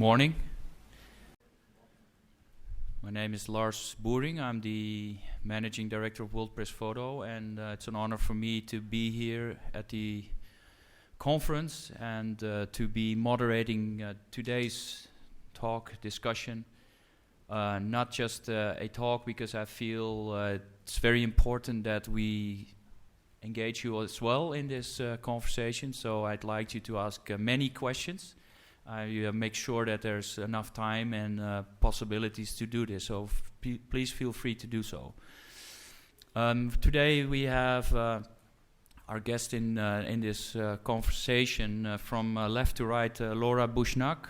morning. My name is Lars Boering. I'm the Managing Director of World Press Photo, and it's an honor for me to be here at the conference and to be moderating today's talk discussion. Not just a talk, because I feel it's very important that we engage you as well in this conversation, so I'd like you to ask many questions. I make sure that there's enough time and possibilities to do this, so please feel free to do so. Today we have our guest in this conversation from left to right, Laura Bushnak,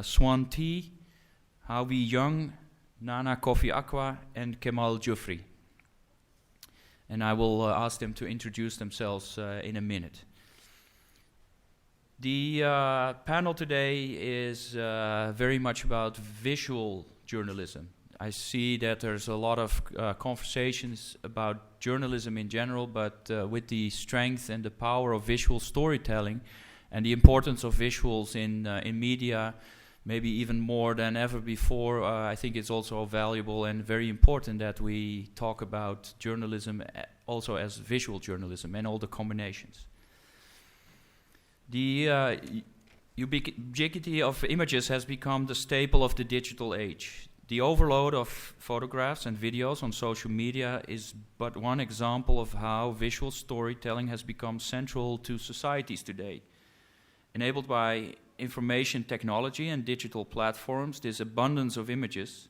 Swan T, Howie Young, Nana Kofi Akwa, and Kemal Jufri. And I will ask them to introduce themselves in a minute. The panel today is very much about visual journalism. I see that there's a lot of conversations about journalism in general, but with the strength and the power of visual storytelling and the importance of visuals in media, maybe even more than ever before, I think it's also valuable and very important that we talk about journalism also as visual journalism and all the combinations. The ubiquity of images has become the staple of the digital age. The overload of photographs and videos on social media is but one example of how visual storytelling has become central to societies today. Enabled by information technology and digital platforms, this abundance of images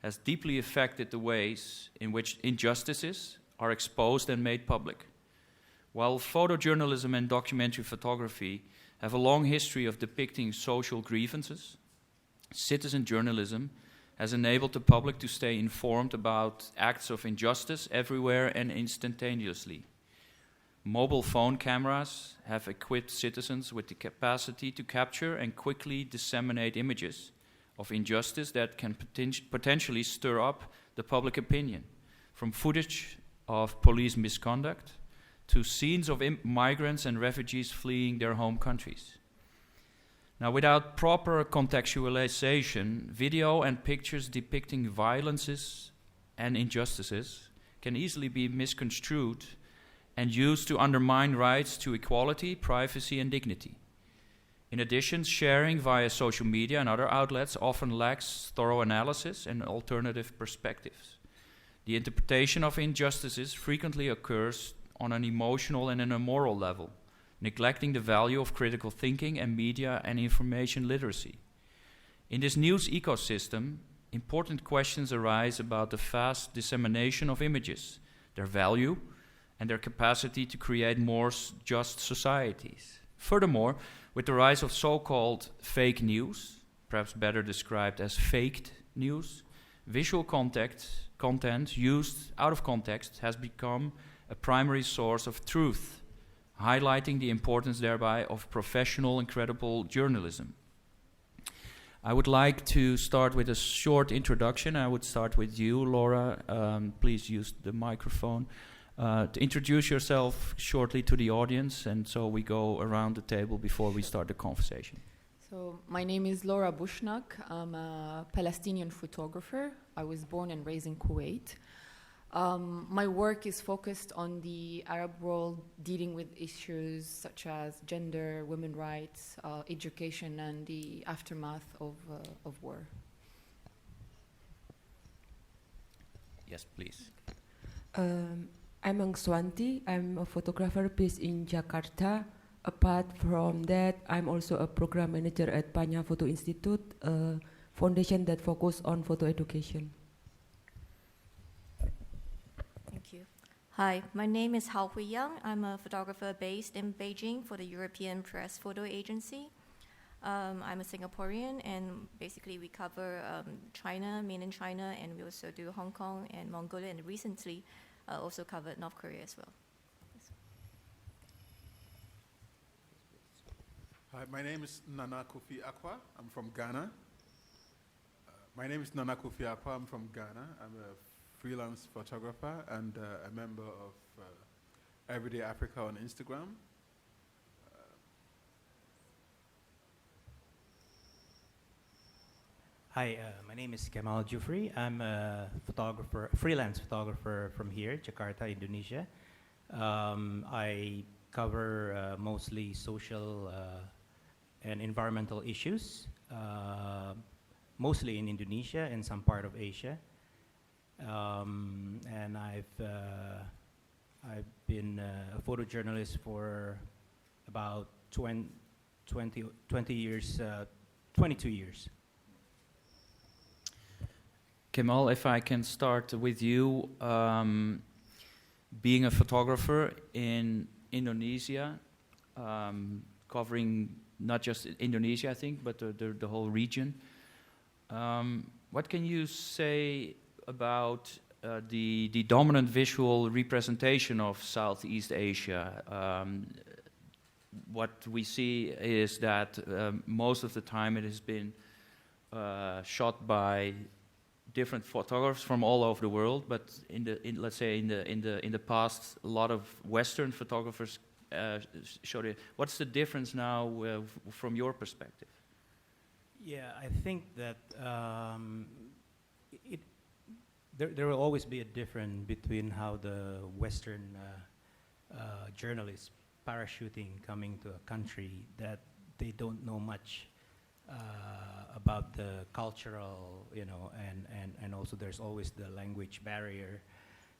has deeply affected the ways in which injustices are exposed and made public. While photojournalism and documentary photography have a long history of depicting social grievances, citizen journalism has enabled the public to stay informed about acts of injustice everywhere and instantaneously. Mobile phone cameras have equipped citizens with the capacity to capture and quickly disseminate images of injustice that can potentially stir up the public opinion, from footage of police misconduct to scenes of migrants and refugees fleeing their home countries. Now, without proper contextualization, video and pictures depicting violences and injustices can easily be misconstrued and used to undermine rights to equality, privacy, and dignity. In addition, sharing via social media and other outlets often lacks thorough analysis and alternative perspectives. The interpretation of injustices frequently occurs on an emotional and an immoral level, neglecting the value of critical thinking and media and information literacy. In this news ecosystem, important questions arise about the fast dissemination of images, their value, and their capacity to create more just societies. Furthermore, with the rise of so-called fake news, perhaps better described as faked news, visual content used out of context has become a primary source of truth, highlighting the importance thereby of professional and credible journalism. I would like to start with a short introduction. I would start with you, Laura. Please use the microphone. To introduce yourself shortly to the audience, and so we go around the table before we start the conversation. So my name is Laura Bushnak. I'm a Palestinian photographer. I was born and raised in Kuwait. My work is focused on the Arab world, dealing with issues such as gender, women's rights, education, and the aftermath of war. Yes, please. I'm Swanti. I'm a photographer based in Jakarta. Apart from that, I'm also a program manager at Panya Photo Institute, a foundation that focuses on photo education. Thank you. Hi, my name is Hao Hui Yang. I'm a photographer based in Beijing for the European Press Photo Agency. I'm a Singaporean, and basically we cover China, mainland China, and we also do Hong Kong and Mongolia, and recently also covered North Korea as well. Yes. Hi, my name is Nana Kofi Akwa. I'm from Ghana. I'm from Ghana. I'm a freelance photographer and a member of Everyday Africa on Instagram. Hi, my name is Kemal Jufri. I'm a photographer, freelance photographer from here, Jakarta, Indonesia. I cover mostly social and environmental issues, mostly in Indonesia and some part of Asia. And I've been a photojournalist for about 20 years, 22 years. Kemal, if I can start with you, being a photographer in Indonesia, covering not just Indonesia, I think, but the whole region. What can you say about the dominant visual representation of Southeast Asia? What we see is that most of the time it has been shot by different photographers from all over the world, but let's say in the past, a lot of Western photographers showed it. What's the difference now from your perspective? Yeah, I think that there will always be a difference between how the Western journalists parachuting coming to a country that they don't know much about the cultural, and also there's always the language barrier,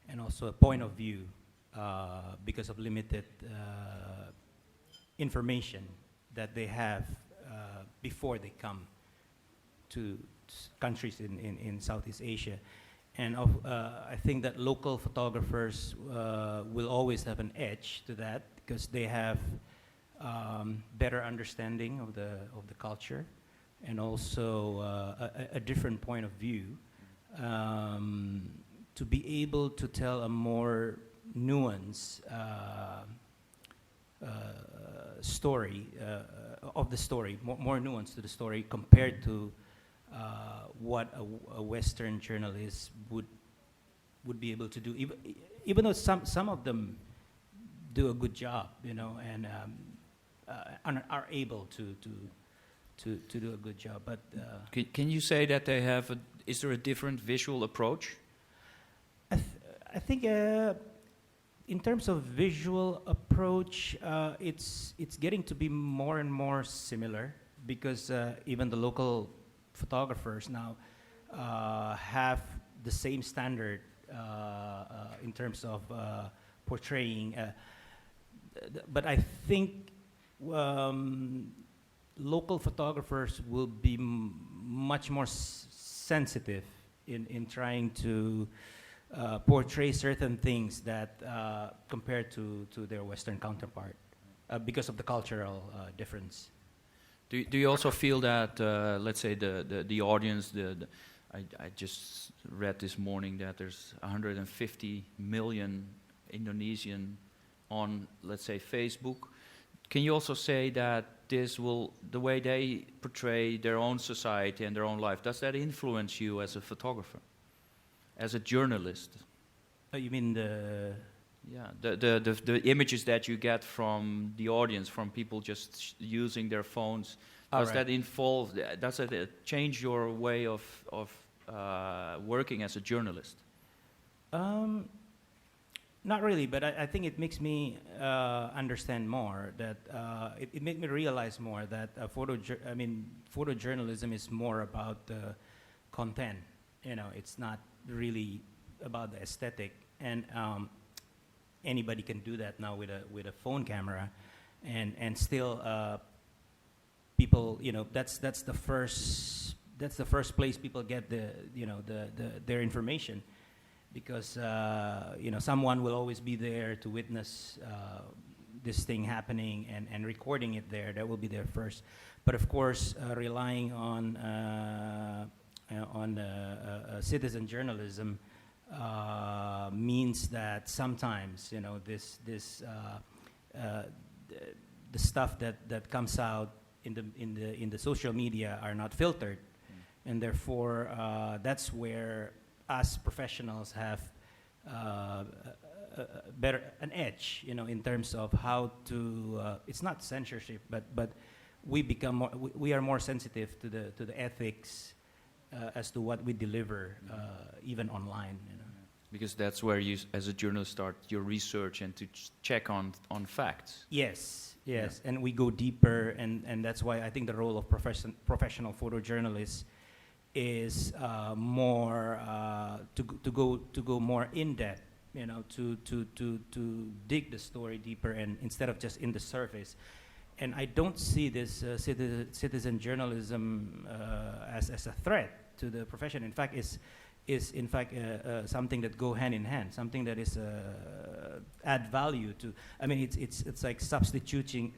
and also a point of view because of limited information that they have before they come to countries in Southeast Asia. And I think that local photographers will always have an edge to that because they have better understanding of the culture, and also a different point of view to be able to tell a more nuanced story of the story, more nuance to the story compared to what a Western journalist would be able to do. Even though some of them do a good job, and are able to do a good job, but can you say that they have? Is there a different visual approach? I think in terms of visual approach, it's getting to be more and more similar because even the local photographers now have the same standard in terms of portraying. But I think local photographers will be much more sensitive in trying to portray certain things that compared to their Western counterpart because of the cultural difference. Do you also feel that, let's say, the audience, I just read this morning that there's 150 million Indonesian on, let's say, Facebook. Can you also say that the way they portray their own society and their own life, does that influence you as a photographer, as a journalist? You mean the images that you get from the audience, from people just using their phones, does that involve? Does it change your way of working as a journalist? Not really, but I think it makes me understand more that it made me realize more that photojournalism is more about the content. It's not really about the aesthetic, and anybody can do that now with a phone camera, and still people, that's the first place people get their information. Because someone will always be there to witness this thing happening and recording it there. That will be their first. But of course, relying on citizen journalism means that sometimes the stuff that comes out in the social media are not filtered, and therefore that's where us professionals have an edge, in terms of how to. It's not censorship, but we become we are more sensitive to the ethics as to what we deliver, even online. You know. Because that's where you, as a journalist, start your research and to check on facts. Yes, and we go deeper, and that's why I think the role of professional photojournalists is more to go more in depth, you know, to dig the story deeper, and instead of just in the surface. And I don't see this citizen journalism as a threat to the profession. In fact, is in fact something that go hand in hand, something that is add value to. I mean, it's like substituting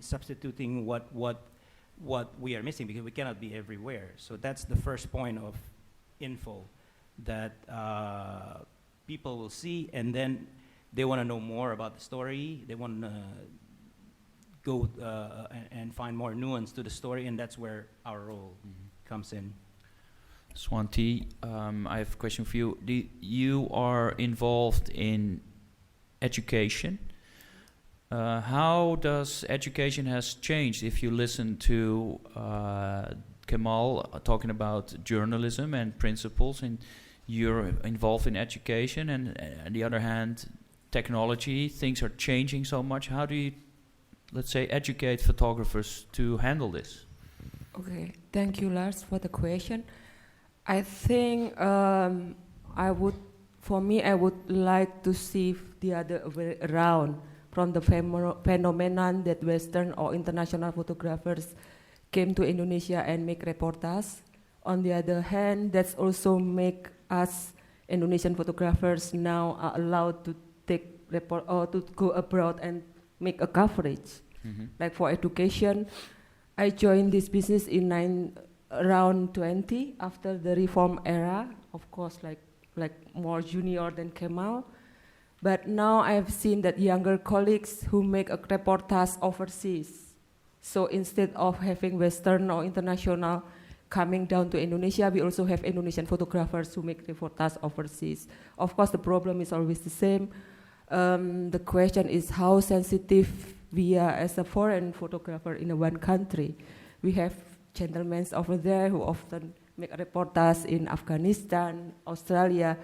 what we are missing, because we cannot be everywhere. So that's the first point of info that people will see, and then they want to know more about the story. They want to go and find more nuance to the story, and that's where our role comes in. Swanti, I have a question for you. You are involved in education. How does education has changed? If you listen to Kemal talking about journalism and principles, and you're involved in education, and on the other hand, technology, things are changing so much. How do you, let's say, educate photographers to handle this? Okay, thank you, Lars, for the question. I think I would like to see the other way around, from the phenomenon that Western or international photographers came to Indonesia and make reportages. On the other hand, that's also make us Indonesian photographers now are allowed to take report or to go abroad and make a coverage. Like for education, I joined this business in around 20 after the reform era, of course, like more junior than Kemal. But now I've seen that younger colleagues who make a reportage overseas. So instead of having Western or international coming down to Indonesia, we also have Indonesian photographers who make reportage overseas. Of course, the problem is always the same. The question is how sensitive we are as a foreign photographer in one country. We have gentlemen over there who often make reportages in Afghanistan, Australia.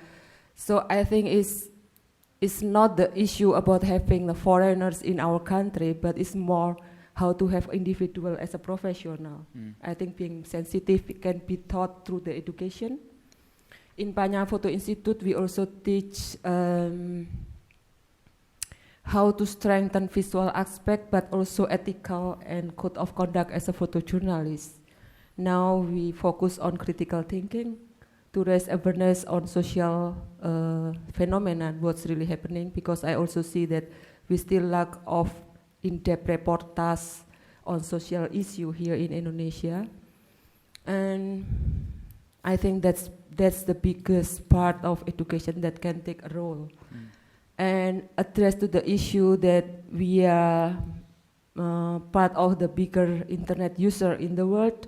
So I think it's not the issue about having the foreigners in our country, but it's more how to have individual as a professional. I think being sensitive can be taught through the education. In Panya Photo Institute, we also teach how to strengthen visual aspect, but also ethical and code of conduct as a photojournalist. Now we focus on critical thinking to raise awareness on social phenomena, what's really happening, because I also see that we still lack of in-depth reportage on social issue here in Indonesia. And I think that's the biggest part of education that can take a role. And address to the issue that we are part of the bigger internet user in the world.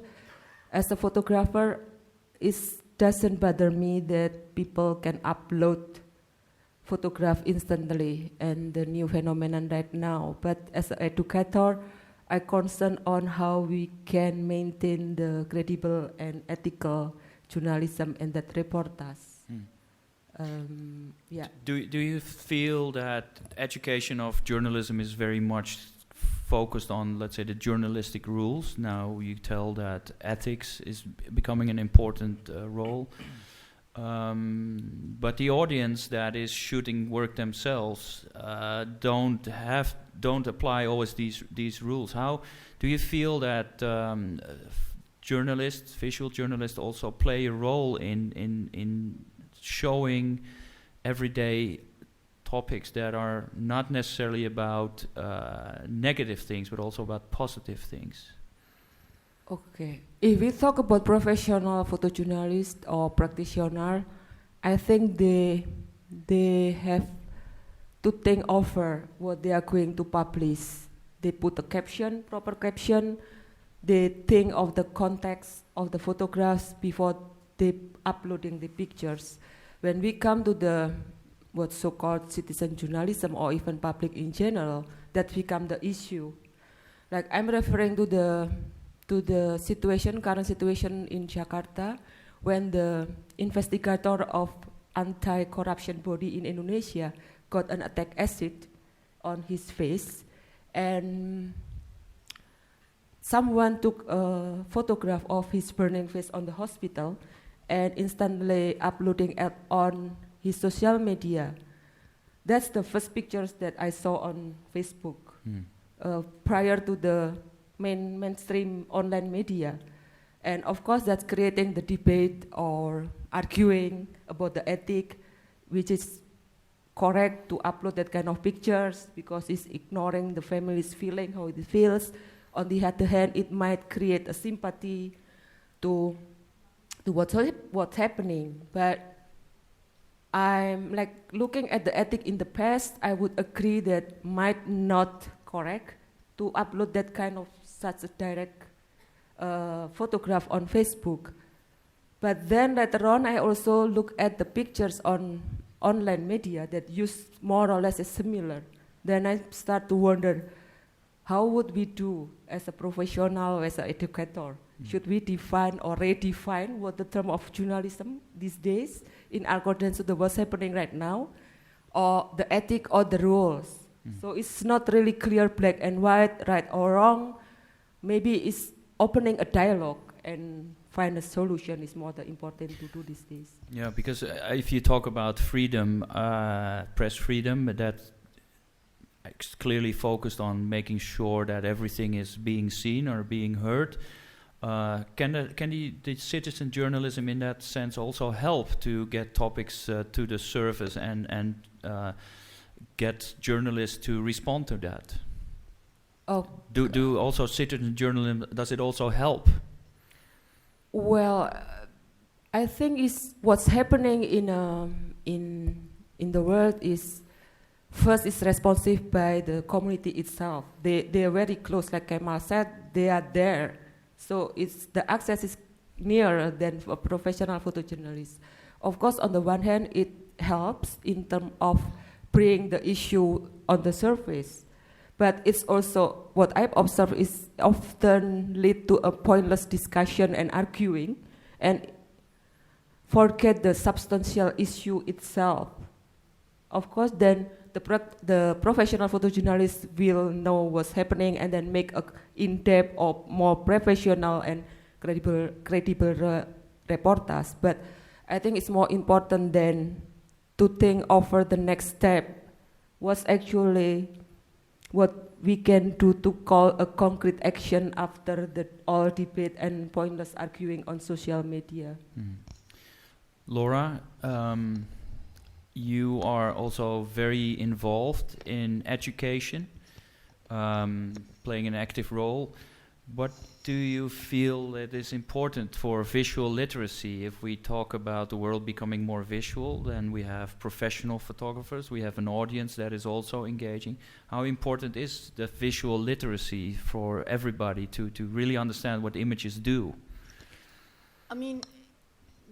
As a photographer, it doesn't bother me that people can upload photograph instantly and the new phenomenon right now. But as an educator, I concern on how we can maintain the credible and ethical journalism and that reportage. Yeah. Do you feel that education of journalism is very much focused on, let's say, the journalistic rules? Now you tell that ethics is becoming an important role, but the audience that is shooting work themselves don't apply always these rules. How do you feel that journalists, visual journalists, also play a role in showing everyday topics that are not necessarily about negative things, but also about positive things? Okay. If we talk about professional photojournalist or practitioner, I think they have to think over what they are going to publish. They put a caption, proper caption. They think of the context of the photographs before they uploading the pictures. When we come to the what's so-called citizen journalism or even public in general, that become the issue. Like I'm referring to the current situation in Jakarta, when the investigator of anti-corruption body in Indonesia got an attack acid on his face, and someone took a photograph of his burning face on the hospital and instantly uploading it on his social media. That's the first pictures that I saw on Facebook prior to the mainstream online media. And of course, that's creating the debate or arguing about the ethic, which is correct to upload that kind of pictures because it's ignoring the family's feeling, how it feels. On the other hand, it might create a sympathy to what's happening. But I'm like looking at the ethic in the past, I would agree that might not correct to upload that kind of such a direct photograph on Facebook. But then later on, I also look at the pictures on online media that use more or less as similar. Then I start to wonder, how would we do as a professional, as an educator? Should we define or redefine what the term of journalism these days in accordance to what's happening right now, or the ethic or the rules? So it's not really clear black and white, right or wrong. Maybe it's opening a dialogue and find a solution is more important to do these days. Yeah, because if you talk about freedom, press freedom, that clearly focused on making sure that everything is being seen or being heard. Can the citizen journalism in that sense also help to get topics to the surface and get journalists to respond to that? Oh, do also citizen journalism, does it also help? Well, I think is what's happening in the world is first is responsive by the community itself. They are very close, like Kemal said. They are there, so it's the access is nearer than a professional photojournalist. Of course, on the one hand, it helps in terms of bringing the issue on the surface. But it's also, what I've observed is often lead to a pointless discussion and arguing and forget the substantial issue itself. Of course, then the professional photojournalist will know what's happening and then make a in-depth or more professional and credible reportage. But I think it's more important than to think over the next step. What's actually what we can do to call a concrete action after the all debate and pointless arguing on social media. Laura, you are also very involved in education, playing an active role. What do you feel that is important for visual literacy? If we talk about the world becoming more visual, then we have professional photographers, we have an audience that is also engaging. How important is the visual literacy for everybody to really understand what images do? I mean,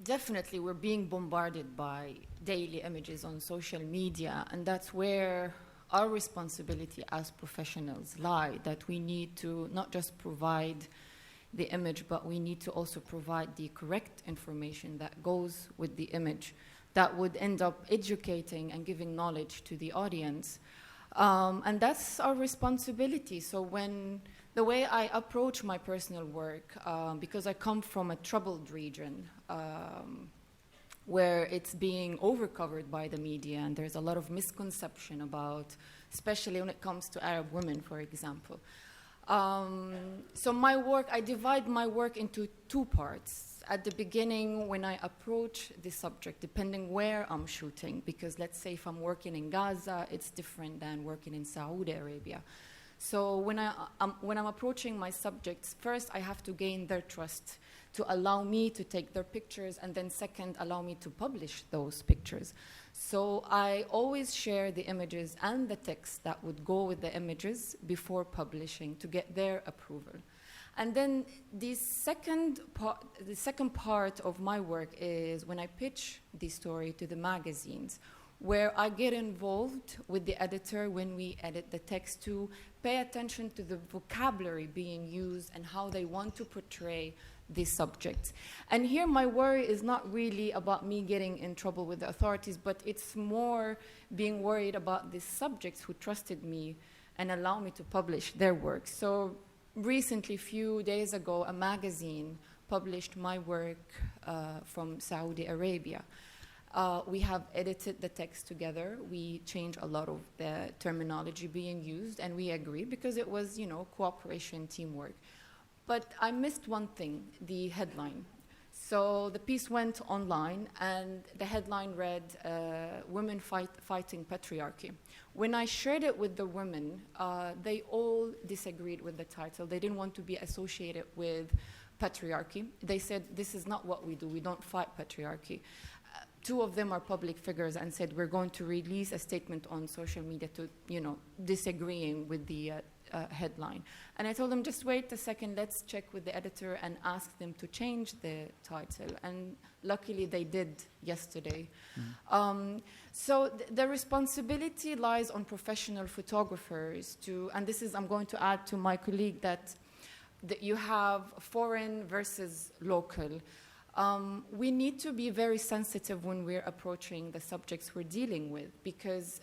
definitely we're being bombarded by daily images on social media, and that's where our responsibility as professionals lie, that we need to not just provide the image, but we need to also provide the correct information that goes with the image that would end up educating and giving knowledge to the audience. And that's our responsibility. So when the way I approach my personal work, because I come from a troubled region, where it's being overcovered by the media, and there's a lot of misconception about, especially when it comes to Arab women, for example. So my work, I divide my work into two parts. At the beginning, when I approach the subject, depending where I'm shooting, because let's say if I'm working in Gaza, it's different than working in Saudi Arabia. So when I'm approaching my subjects, first I have to gain their trust to allow me to take their pictures, and then second, allow me to publish those pictures. So I always share the images and the text that would go with the images before publishing to get their approval. And then the second part of my work is when I pitch the story to the magazines, where I get involved with the editor when we edit the text to pay attention to the vocabulary being used and how they want to portray these subjects. And here my worry is not really about me getting in trouble with the authorities, but it's more being worried about these subjects who trusted me and allow me to publish their work. So recently, a few days ago, a magazine published my work from Saudi Arabia. We have edited the text together. We changed a lot of the terminology being used, and we agree because it was, cooperation, teamwork. But I missed one thing, the headline. So the piece went online, and the headline read, Women Fighting Patriarchy. When I shared it with the women, they all disagreed with the title. They didn't want to be associated with patriarchy. They said, this is not what we do. We don't fight patriarchy. Two of them are public figures and said, we're going to release a statement on social media to, disagreeing with the headline. And I told them, just wait a second, let's check with the editor and ask them to change the title. And luckily they did yesterday. So the responsibility lies on professional photographers to, and this is, I'm going to add to my colleague that you have foreign versus local. We need to be very sensitive when we're approaching the subjects we're dealing with, because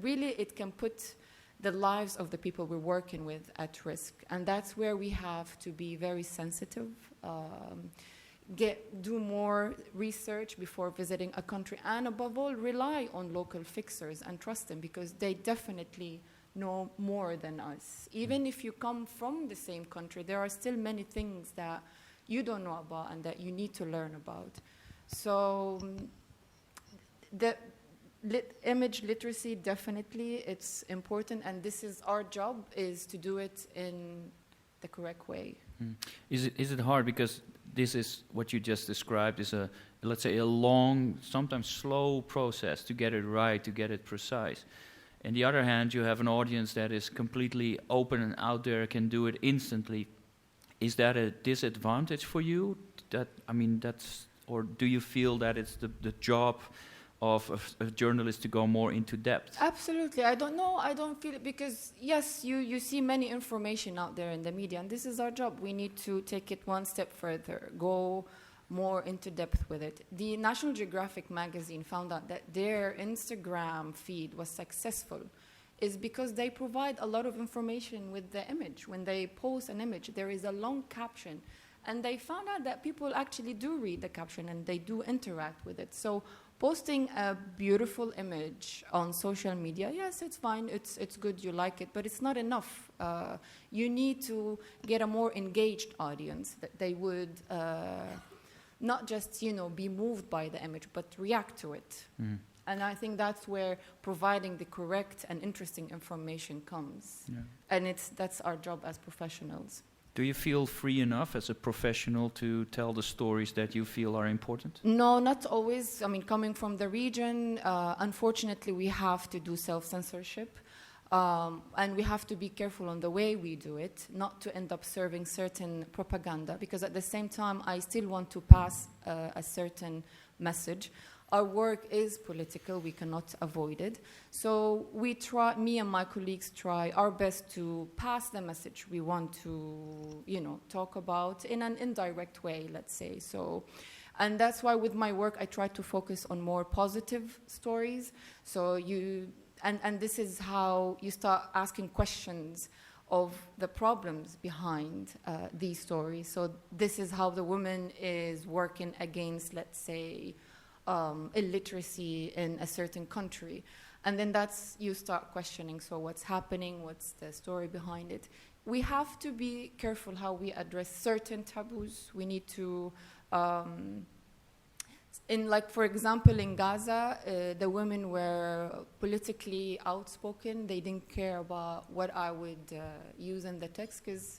really it can put the lives of the people we're working with at risk. And that's where we have to be very sensitive, do more research before visiting a country, and above all, rely on local fixers and trust them, because they definitely know more than us. Even if you come from the same country, there are still many things that you don't know about and that you need to learn about. So the image literacy, definitely, it's important, and this is our job, is to do it in the correct way. Is it hard, because this is what you just described is a, let's say, a long, sometimes slow process to get it right, to get it precise. On the other hand, you have an audience that is completely open and out there, can do it instantly. Is that a disadvantage for you? Or do you feel that it's the job of a journalist to go more into depth? Absolutely. I don't know. I don't feel it, because yes, you see many information out there in the media, and this is our job. We need to take it one step further, go more into depth with it. The National Geographic magazine found out that their Instagram feed was successful is because they provide a lot of information with the image. When they post an image, there is a long caption, and they found out that people actually do read the caption and they do interact with it. So posting a beautiful image on social media, yes, it's fine, it's good, you like it, but it's not enough. You need to get a more engaged audience, that they would not just, be moved by the image, but react to it. And I think that's where providing the correct and interesting information comes. Yeah. And that's our job as professionals. Do you feel free enough as a professional to tell the stories that you feel are important? No, not always. I mean, coming from the region, unfortunately, we have to do self-censorship. And we have to be careful on the way we do it, not to end up serving certain propaganda, because at the same time, I still want to pass a certain message. Our work is political, we cannot avoid it. So we try, me and my colleagues try our best to pass the message we want to, talk about in an indirect way, let's say. So, and that's why with my work, I try to focus on more positive stories. So and this is how you start asking questions of the problems behind these stories. So this is how the woman is working against, let's say, illiteracy in a certain country. And then you start questioning, so what's happening, what's the story behind it? We have to be careful how we address certain taboos. We need to, for example, in Gaza, the women were politically outspoken. They didn't care about what I would use in the text, because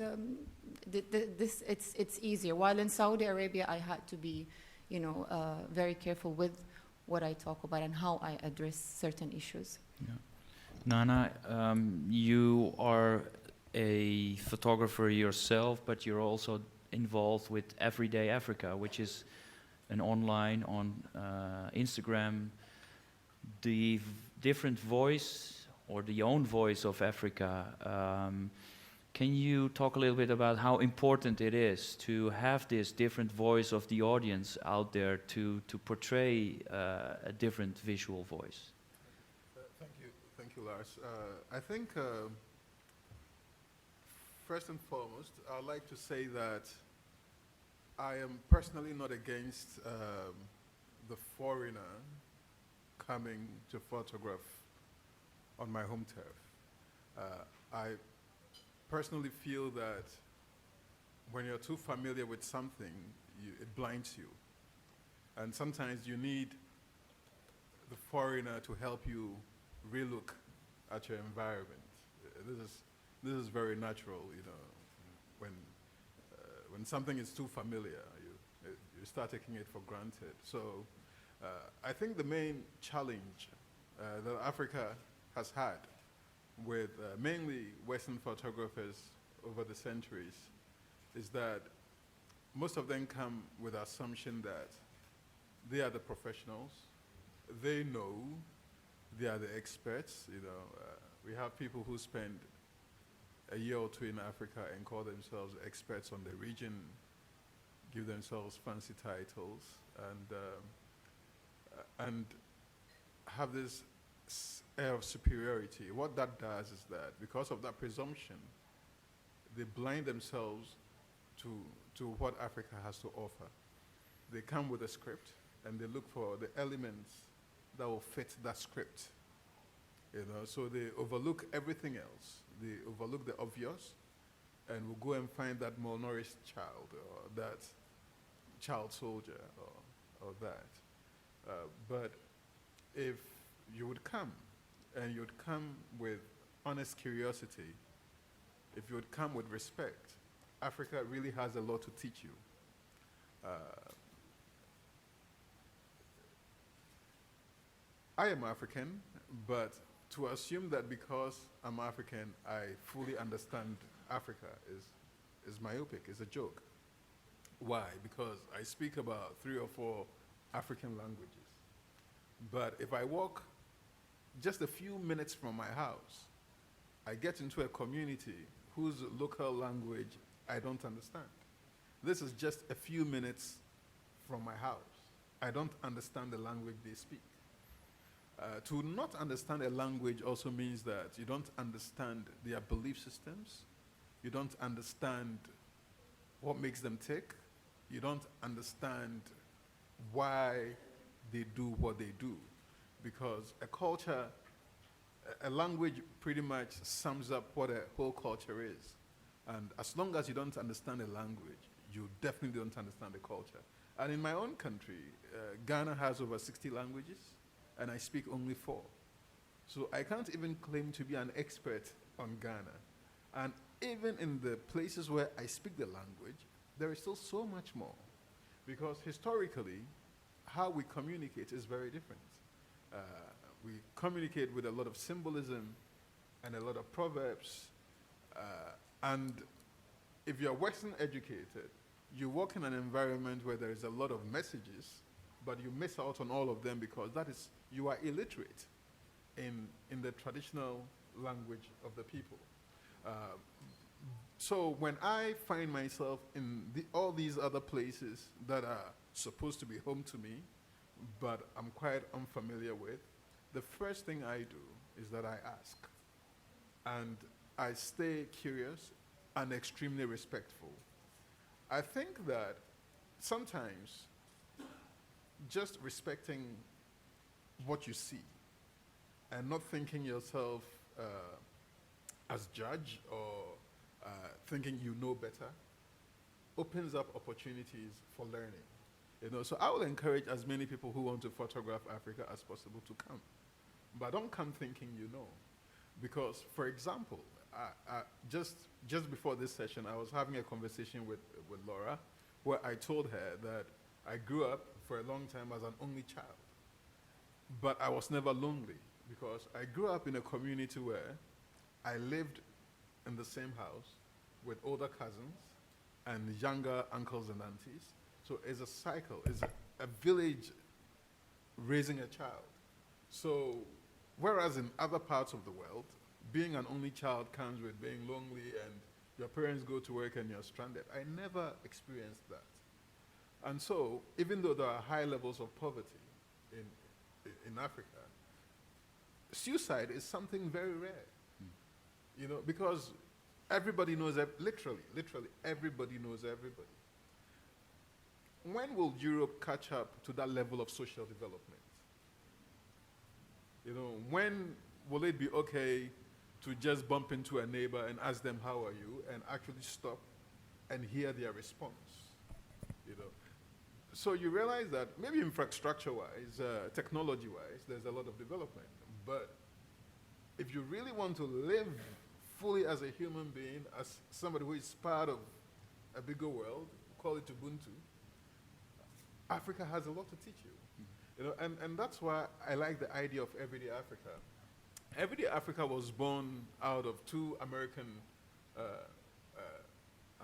it's easier. While in Saudi Arabia, I had to be very careful with what I talk about and how I address certain issues. Yeah. Nana, you are a photographer yourself, but you're also involved with Everyday Africa, which is an online on Instagram, the different voice or the own voice of Africa. Can you talk a little bit about how important it is to have this different voice of the audience out there to portray a different visual voice? Thank you, Lars. I think first and foremost, I'd like to say that I am personally not against the foreigner coming to photograph on my home turf. I personally feel that when you're too familiar with something, it blinds you. And sometimes you need the foreigner to help you relook at your environment. This is very natural, you know. When something is too familiar, you start taking it for granted. So I think the main challenge that Africa has had with mainly Western photographers over the centuries is that most of them come with the assumption that they are the professionals, they know, they are the experts. You know, we have people who spend a year or two in Africa and call themselves experts on the region, give themselves fancy titles, and have this air of superiority. What that does is that because of that presumption, they blind themselves to what Africa has to offer. They come with a script and they look for the elements that will fit that script. You know, so they overlook everything else. They overlook the obvious and will go and find that malnourished child or that child soldier or that. But if you would come and you'd come with honest curiosity, if you would come with respect, Africa really has a lot to teach you. I am African, but to assume that because I'm African, I fully understand Africa is myopic, is a joke. Why? Because I speak about 3 or 4 African languages. But if I walk just a few minutes from my house, I get into a community whose local language I don't understand. This is just a few minutes from my house. I don't understand the language they speak. To not understand a language also means that you don't understand their belief systems, you don't understand what makes them tick, you don't understand why they do what they do. Because a culture, a language pretty much sums up what a whole culture is. And as long as you don't understand a language, you definitely don't understand the culture. And in my own country, Ghana has over 60 languages, and I speak only 4. So I can't even claim to be an expert on Ghana. And even in the places where I speak the language, there is still so much more. Because historically, how we communicate is very different. We communicate with a lot of symbolism and a lot of proverbs. And if you're Western educated, you work in an environment where there is a lot of messages, but you miss out on all of them because you are illiterate in the traditional language of the people. So when I find myself in all these other places that are supposed to be home to me, but I'm quite unfamiliar with, the first thing I do is that I ask. And I stay curious and extremely respectful. I think that sometimes just respecting what you see and not thinking yourself as judge or thinking you know better opens up opportunities for learning. You know, so I will encourage as many people who want to photograph Africa as possible to come. But don't come thinking you know. Because, for example, just before this session, I was having a conversation with Laura where I told her that I grew up for a long time as an only child. But I was never lonely because I grew up in a community where I lived in the same house with older cousins and younger uncles and aunties. So it's a cycle. It's a village raising a child. So whereas in other parts of the world, being an only child comes with being lonely and Your parents go to work and you're stranded. I never experienced that. And so, even though there are high levels of poverty in Africa, suicide is something very rare. You know, because everybody knows, literally, everybody knows everybody. When will Europe catch up to that level of social development? You know, when will it be okay to just bump into a neighbor and ask them, how are you, and actually stop and hear their response? You know, so you realize that maybe infrastructure-wise, technology-wise, there's a lot of development. But if you really want to live fully as a human being, as somebody who is part of a bigger world, call it Ubuntu, Africa has a lot to teach you. You know, and that's why I like the idea of Everyday Africa. Everyday Africa was born out of two Americans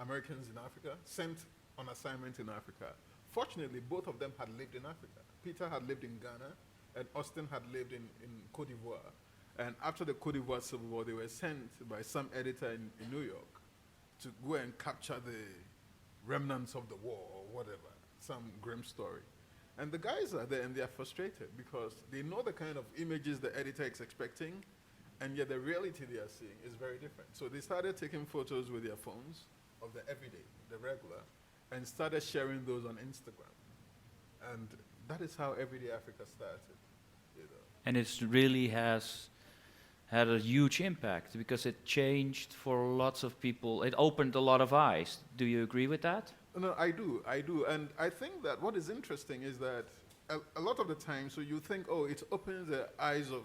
in Africa, sent on assignment in Africa. Fortunately, both of them had lived in Africa. Peter had lived in Ghana, and Austin had lived in Cote d'Ivoire. And after the Cote d'Ivoire Civil War, they were sent by some editor in New York to go and capture the remnants of the war or whatever, some grim story. And the guys are there and they are frustrated because they know the kind of images the editor is expecting, and yet the reality they are seeing is very different. So they started taking photos with their phones of the everyday, the regular, and started sharing those on Instagram. And that is how Everyday Africa started. You know. And it really has had a huge impact because it changed for lots of people. It opened a lot of eyes. Do you agree with that? No, I do. And I think that what is interesting is that a lot of the time, so you think, oh, it opens the eyes of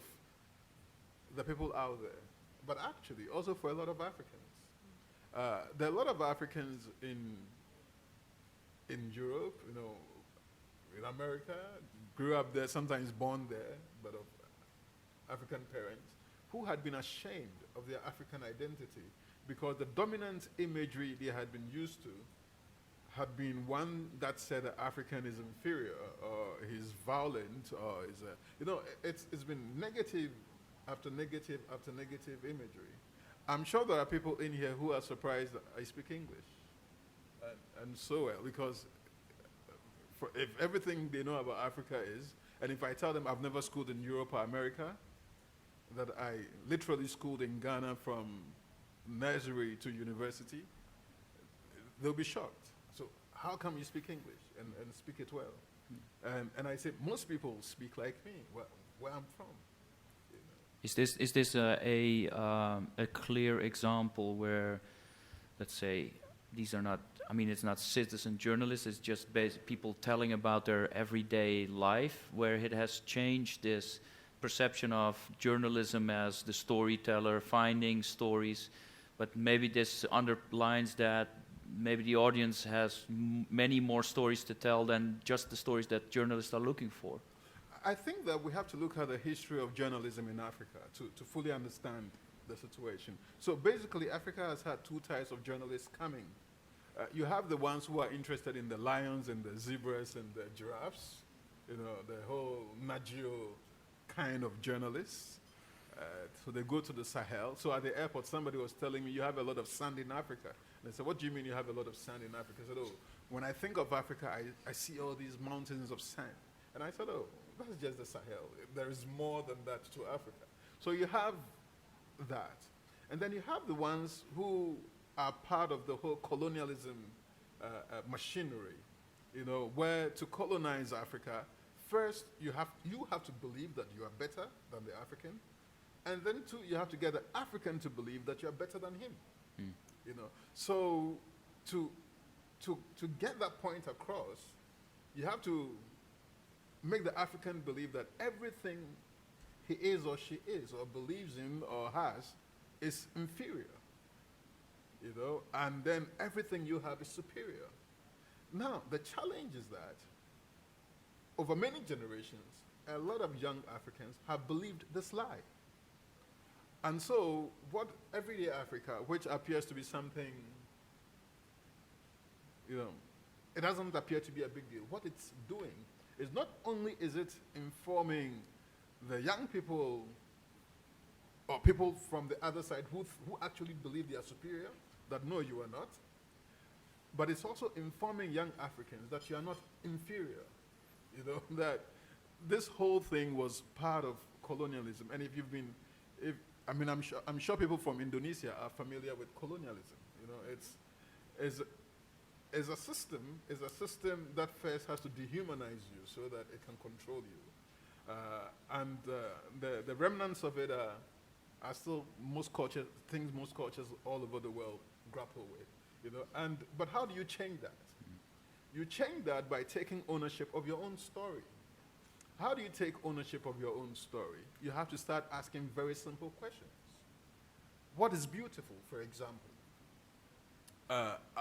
the people out there. But actually, also for a lot of Africans. There are a lot of Africans in Europe, you know, in America, grew up there, sometimes born there, but of African parents, who had been ashamed of their African identity because the dominant imagery they had been used to had been one that said that African is inferior, or he's violent, or is a, you know, it's been negative after negative after negative imagery. I'm sure there are people in here who are surprised that I speak English, and so well, because if everything they know about Africa is, and if I tell them I've never schooled in Europe or America, that I literally schooled in Ghana from nursery to university, they'll be shocked. So how come you speak English and speak it well? And I say, most people speak like me, where I'm from. You know. Is this a clear example where, let's say, these are not, I mean, it's not citizen journalists, it's just people telling about their everyday life, where it has changed this perception of journalism as the storyteller, finding stories, but maybe this underlines that maybe the audience has many more stories to tell than just the stories that journalists are looking for. I think that we have to look at the history of journalism in Africa to fully understand the situation. So basically, Africa has had two types of journalists coming. You have the ones who are interested in the lions and the zebras and the giraffes, you know, the whole Nat Geo kind of journalists. So they go to the Sahel. So at the airport, somebody was telling me, you have a lot of sand in Africa. And I said, what do you mean you have a lot of sand in Africa? I said, oh, when I think of Africa, I see all these mountains of sand. And I said, oh, that's just the Sahel. There is more than that to Africa. So you have that. And then you have the ones who are part of the whole colonialism machinery, you know, where to colonize Africa, first you have to believe that you are better than the African, and then two, you have to get the African to believe that you are better than him. You know, so to get that point across, you have to make the African believe that everything he is or she is or believes in or has is inferior. You know, and then everything you have is superior. Now, the challenge is that over many generations, a lot of young Africans have believed this lie. And so, what Everyday Africa, which appears to be something, you know, it doesn't appear to be a big deal. What it's doing is not only is it informing the young people or people from the other side who actually believe they are superior, that no, you are not. But it's also informing young Africans that you are not inferior. You know, that this whole thing was part of colonialism. And if you've been, I'm sure people from Indonesia are familiar with colonialism. You know, it's a system that first has to dehumanize you so that it can control you. And the remnants of it are still most cultures all over the world grapple with. You know, but how do you change that? You change that by taking ownership of your own story. How do you take ownership of your own story? You have to start asking very simple questions. What is beautiful, for example?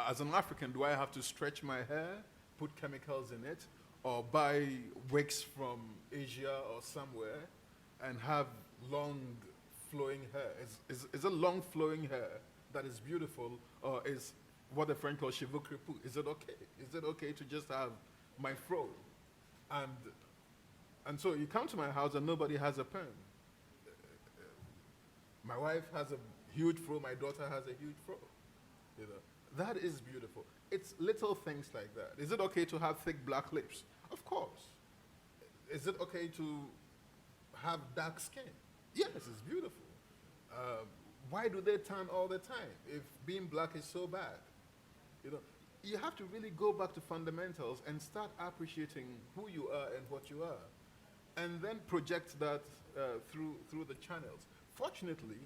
As an African, do I have to stretch my hair, put chemicals in it, or buy wigs from Asia or somewhere and have long flowing hair? Is a long flowing hair that is beautiful, or is what the French call cheveux crépus? Is it okay? Is it okay to just have my fro? And so you come to my house and nobody has a perm. My wife has a huge fro, my daughter has a huge fro. You know, that is beautiful. It's little things like that. Is it okay to have thick black lips? Of course. Is it okay to have dark skin? Yes, it's beautiful. Why do they tan all the time if being black is so bad? You know, you have to really go back to fundamentals and start appreciating who you are and what you are, and then project that through the channels. Fortunately,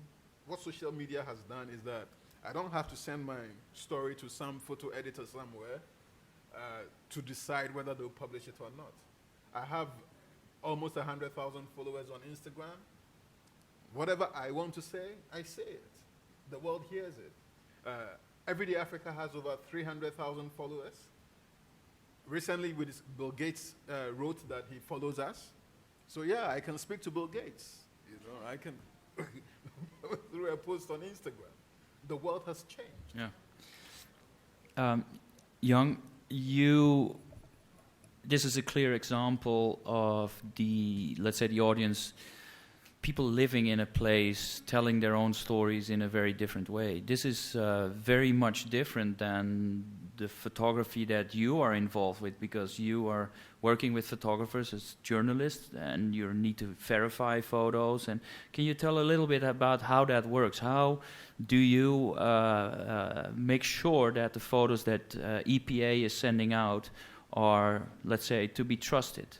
what social media has done is that I don't have to send my story to some photo editor somewhere to decide whether they'll publish it or not. I have almost 100,000 followers on Instagram. Whatever I want to say, I say it. The world hears it. Everyday Africa has over 300,000 followers. Recently, Bill Gates wrote that he follows us. So yeah, I can speak to Bill Gates. You know, I can through a post on Instagram. The world has changed. Yeah. Young, this is a clear example of let's say the audience, people living in a place, telling their own stories in a very different way. This is very much different than the photography that you are involved with, because you are working with photographers as journalists and you need to verify photos. And can you tell a little bit about how that works? How do you make sure that the photos that EPA is sending out are, let's say, to be trusted?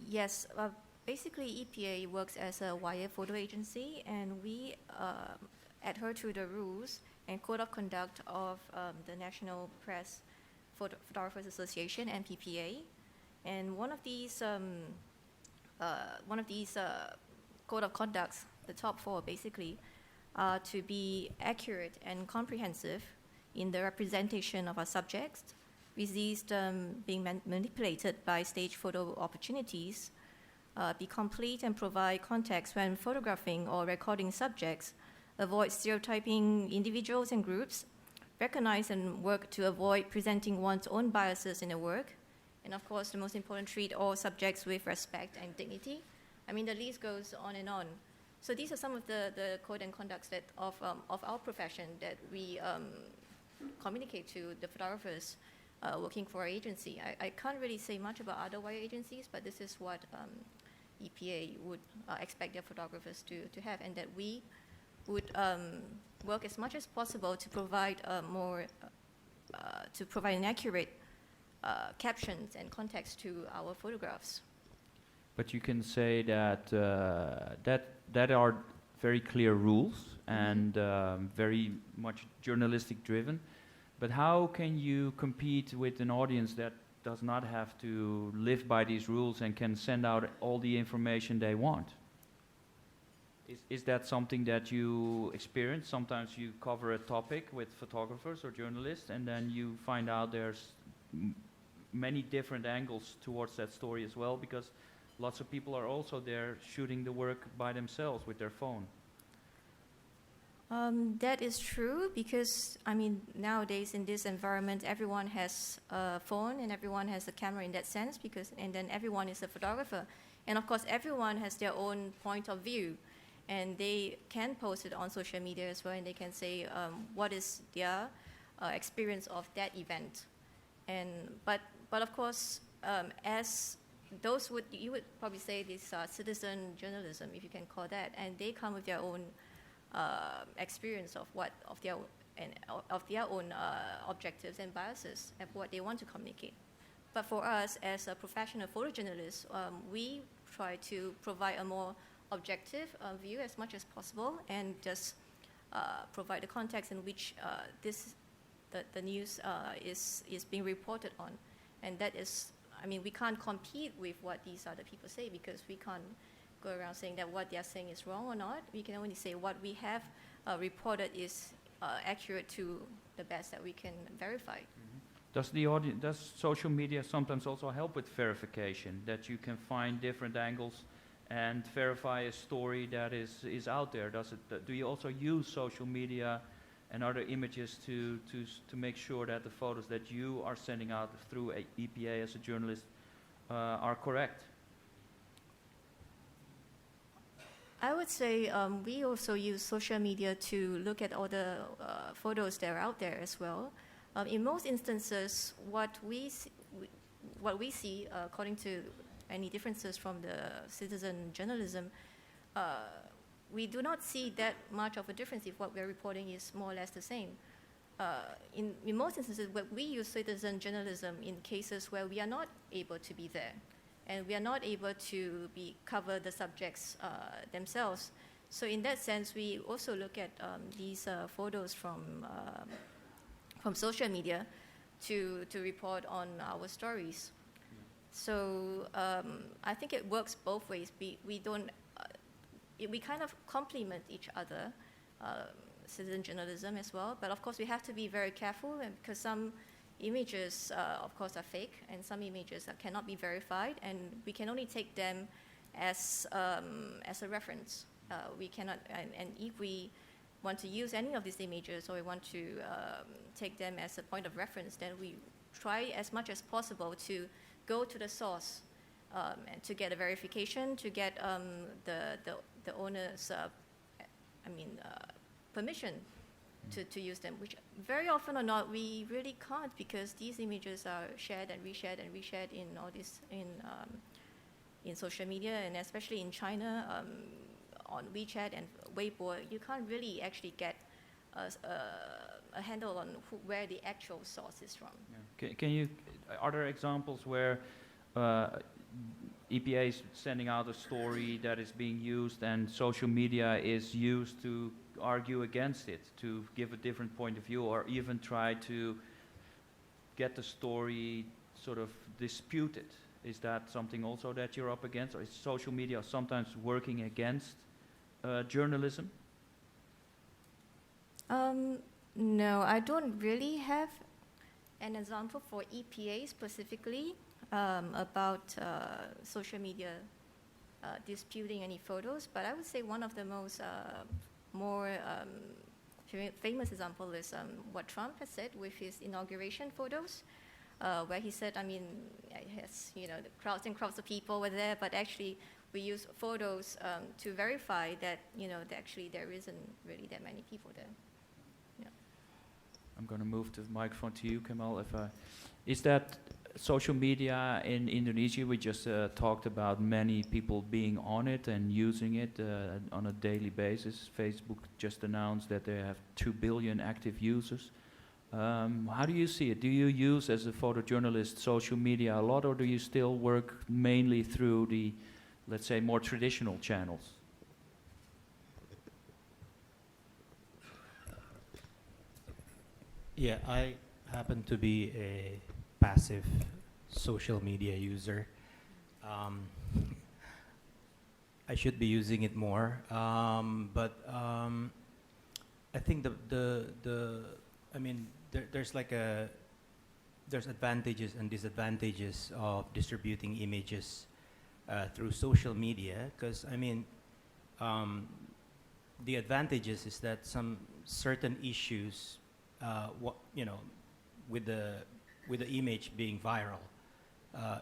Yes, basically EPA works as a wire photo agency, and we adhere to the rules and code of conduct of the National Press Photographers Association, NPPA. And one of these code of conducts, the top four basically, are to be accurate and comprehensive in the representation of our subjects, resist being manipulated by stage photo opportunities, be complete and provide context when photographing or recording subjects, avoid stereotyping individuals and groups, recognize and work to avoid presenting one's own biases in the work, and of course, the most important, treat all subjects with respect and dignity. I mean, the list goes on and on. So these are some of the code and conducts that of our profession that we communicate to the photographers working for our agency. I can't really say much about other wire agencies, but this is what EPA would expect their photographers to have, and that we would work as much as possible to provide an accurate captions and context to our photographs. But you can say that that are very clear rules and very much journalistic driven. But how can you compete with an audience that does not have to live by these rules and can send out all the information they want? Is that something that you experience? Sometimes you cover a topic with photographers or journalists, and then you find out there's many different angles towards that story as well, because lots of people are also there shooting the work by themselves with their phone. That is true, because I mean, nowadays in this environment, everyone has a phone and everyone has a camera in that sense, and then everyone is a photographer. And of course, everyone has their own point of view, and they can post it on social media as well, and they can say what is their experience of that event. And but of course, as those you would probably say this citizen journalism, if you can call that, and they come with their own experience of their own objectives and biases of what they want to communicate. But for us, as a professional photojournalist, we try to provide a more objective view as much as possible, and just provide the context in which the news is being reported on. And that is, I mean, we can't compete with what these other people say, because we can't go around saying that what they're saying is wrong or not. We can only say what we have reported is accurate to the best that we can verify. Does social media sometimes also help with verification, that you can find different angles and verify a story that is out there? Do you also use social media and other images to make sure that the photos that you are sending out through EPA as a journalist are correct? I would say we also use social media to look at all the photos that are out there as well. In most instances, what we see, according to any differences from the citizen journalism, we do not see that much of a difference if what we're reporting is more or less the same. In most instances, we use citizen journalism in cases where we are not able to be there, and we are not able to cover the subjects themselves. So in that sense, we also look at these photos from social media to report on our stories. So I think it works both ways. We don't. We kind of complement each other, citizen journalism as well. But of course, we have to be very careful, because some images, of course, are fake, and some images cannot be verified, and we can only take them as a reference. We cannot, and if we want to use any of these images, or we want to take them as a point of reference, then we try as much as possible to go to the source and to get a verification, to get the owner's permission to use them, which very often or not we really can't, because these images are shared and reshared and reshared in all this in social media, and especially in China, on WeChat and Weibo, you can't really actually get a handle on where the actual source is from. Yeah. Are there examples where EPA is sending out a story that is being used, and social media is used to argue against it, to give a different point of view, or even try to get the story sort of disputed? Is that something also that you're up against, or is social media sometimes working against journalism? No, I don't really have an example for EPA specifically about social media disputing any photos, but I would say one of the most more famous example is what Trump has said with his inauguration photos, where he said, yes, the crowds and crowds of people were there, but actually we use photos to verify that, actually there isn't really that many people there. Yeah. I'm going to move the microphone to you, Kemal. Is that social media in Indonesia? We just talked about many people being on it and using it on a daily basis. Facebook just announced that they have 2 billion active users. How do you see it? Do you use, as a photojournalist, social media a lot, or do you still work mainly through the, let's say, more traditional channels? Yeah, I happen to be a passive social media user. I should be using it more, but I think there's advantages and disadvantages of distributing images through social media, because the advantages is that some certain issues, with the image being viral,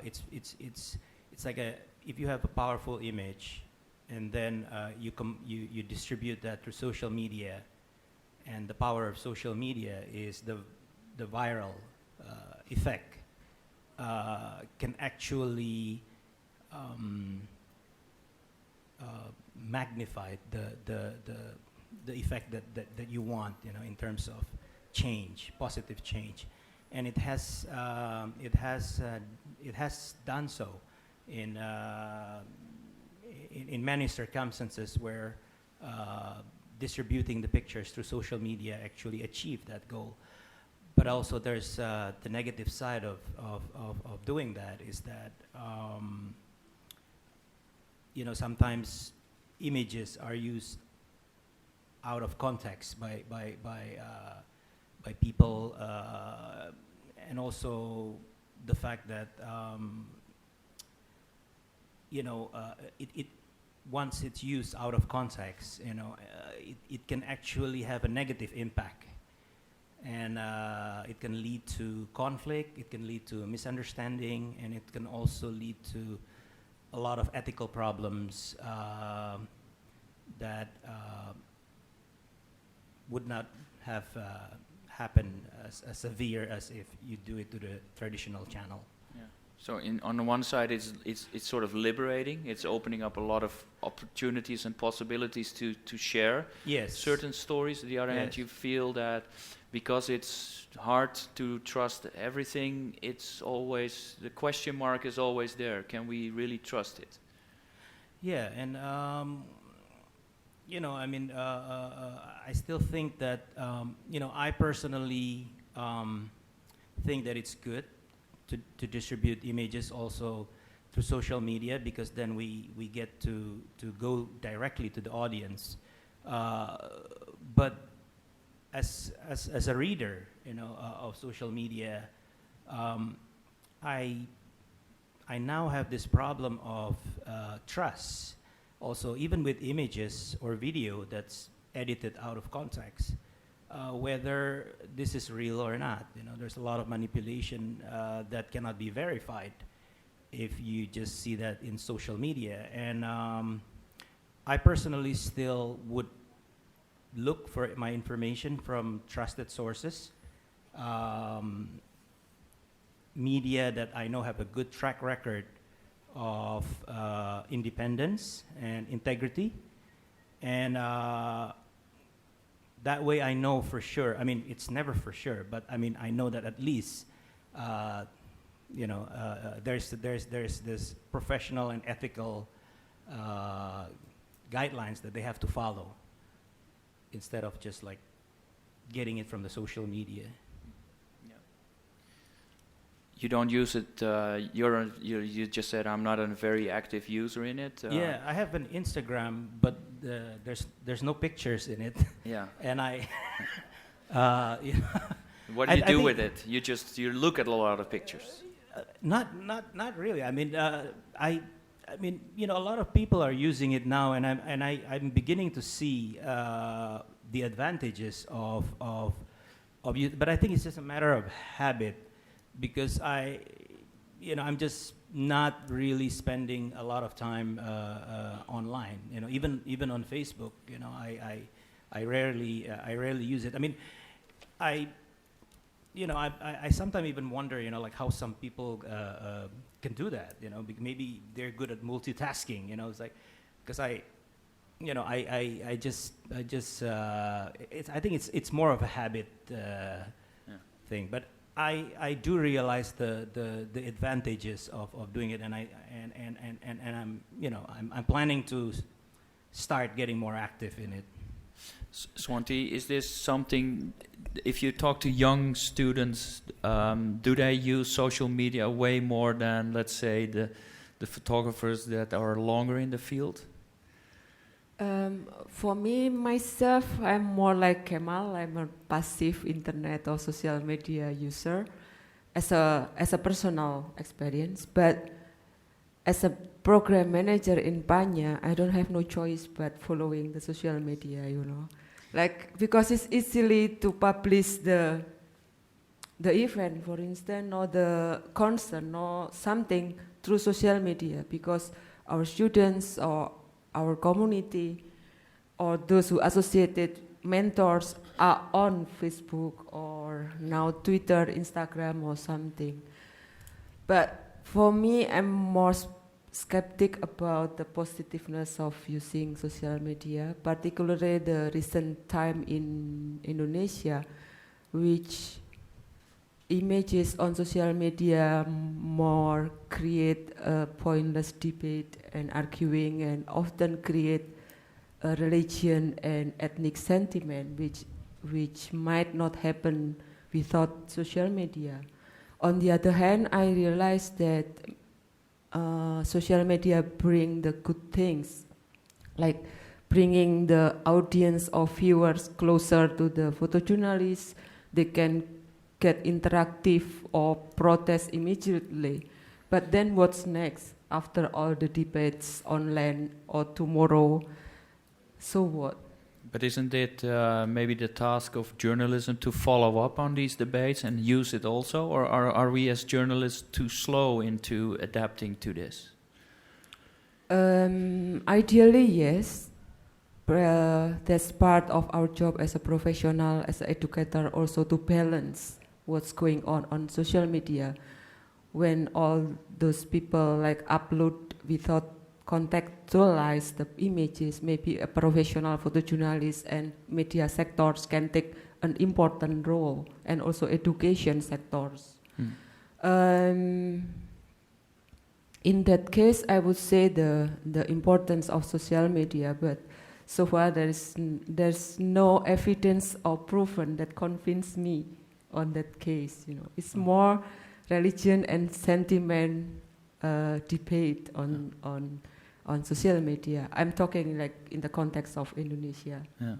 it's it's like if you have a powerful image, and then you distribute that through social media, and the power of social media is the viral effect can actually magnify the effect that you want, in terms of change, positive change, and it has done so in many circumstances where distributing the pictures through social media actually achieved that goal. But also there's the negative side of doing that is that sometimes images are used out of context by people, and also the fact that it once it's used out of context, it can actually have a negative impact, and it can lead to conflict, it can lead to misunderstanding, and it can also lead to a lot of ethical problems that would not have happened as severe as if you do it to the traditional channel. Yeah. So on the one side, it's sort of liberating. It's opening up a lot of opportunities and possibilities to share certain stories. On the other hand, you feel that because it's hard to trust everything, it's always, the question mark is always there. Can we really trust it? Yeah, and I still think that I personally think that it's good to distribute images also through social media, because then we get to go directly to the audience. But as a reader, of social media, I now have this problem of trust. Also, even with images or video that's edited out of context, whether this is real or not. There's a lot of manipulation that cannot be verified if you just see that in social media. And I personally still would look for my information from trusted sources, media that I know have a good track record of independence and integrity, and that way I know for sure. I mean, it's never for sure, but I know that at least there's this professional and ethical guidelines that they have to follow, instead of just like getting it from the social media. You don't use it. You just said I'm not a very active user in it. Yeah, I have an Instagram, but there's no pictures in it. Yeah. And I. What do you do with it? You look at a lot of pictures. Not really. A lot of people are using it now, and I'm beginning to see the advantages of you. But I think it's just a matter of habit. Because I'm just not really spending a lot of time online. Even on Facebook, I rarely use it. I sometimes even wonder, like how some people can do that. Maybe they're good at multitasking. It's like, because I think it's more of a habit thing, but. I do realize the advantages of doing it, and I'm planning to start getting more active in it. Swanti, is this something? If you talk to young students, do they use social media way more than, let's say, the photographers that are longer in the field? For me, myself, I'm more like Kemal. I'm a passive internet or social media user as a personal experience. But as a program manager in Panya, I don't have no choice but following the social media, Like, because it's easily to publish the event, for instance, or the concert, or something through social media, because our students or our community or those who associated mentors are on Facebook or now Twitter, Instagram or something. But for me, I'm more skeptic about the positiveness of using social media, particularly the recent time in Indonesia, which images on social media more create a pointless debate and arguing, and often create a religion and ethnic sentiment, which might not happen without social media. On the other hand, I realized that social media bring the good things, like bringing the audience or viewers closer to the photojournalists. They can get interactive or protest immediately. But then what's next after all the debates online or tomorrow? So what? But isn't it maybe the task of journalism to follow up on these debates and use it also? Or are we as journalists too slow into adapting to this? Ideally, yes. That's part of our job as a professional, as an educator, also to balance what's going on social media. When all those people like upload without contextualize the images, maybe a professional photojournalist and media sectors can take an important role, and also education sectors. In that case, I would say the importance of social media, but so far there's no evidence or proven that convince me on that case. It's more religion and sentiment debate on social media. I'm talking like in the context of Indonesia. Yeah.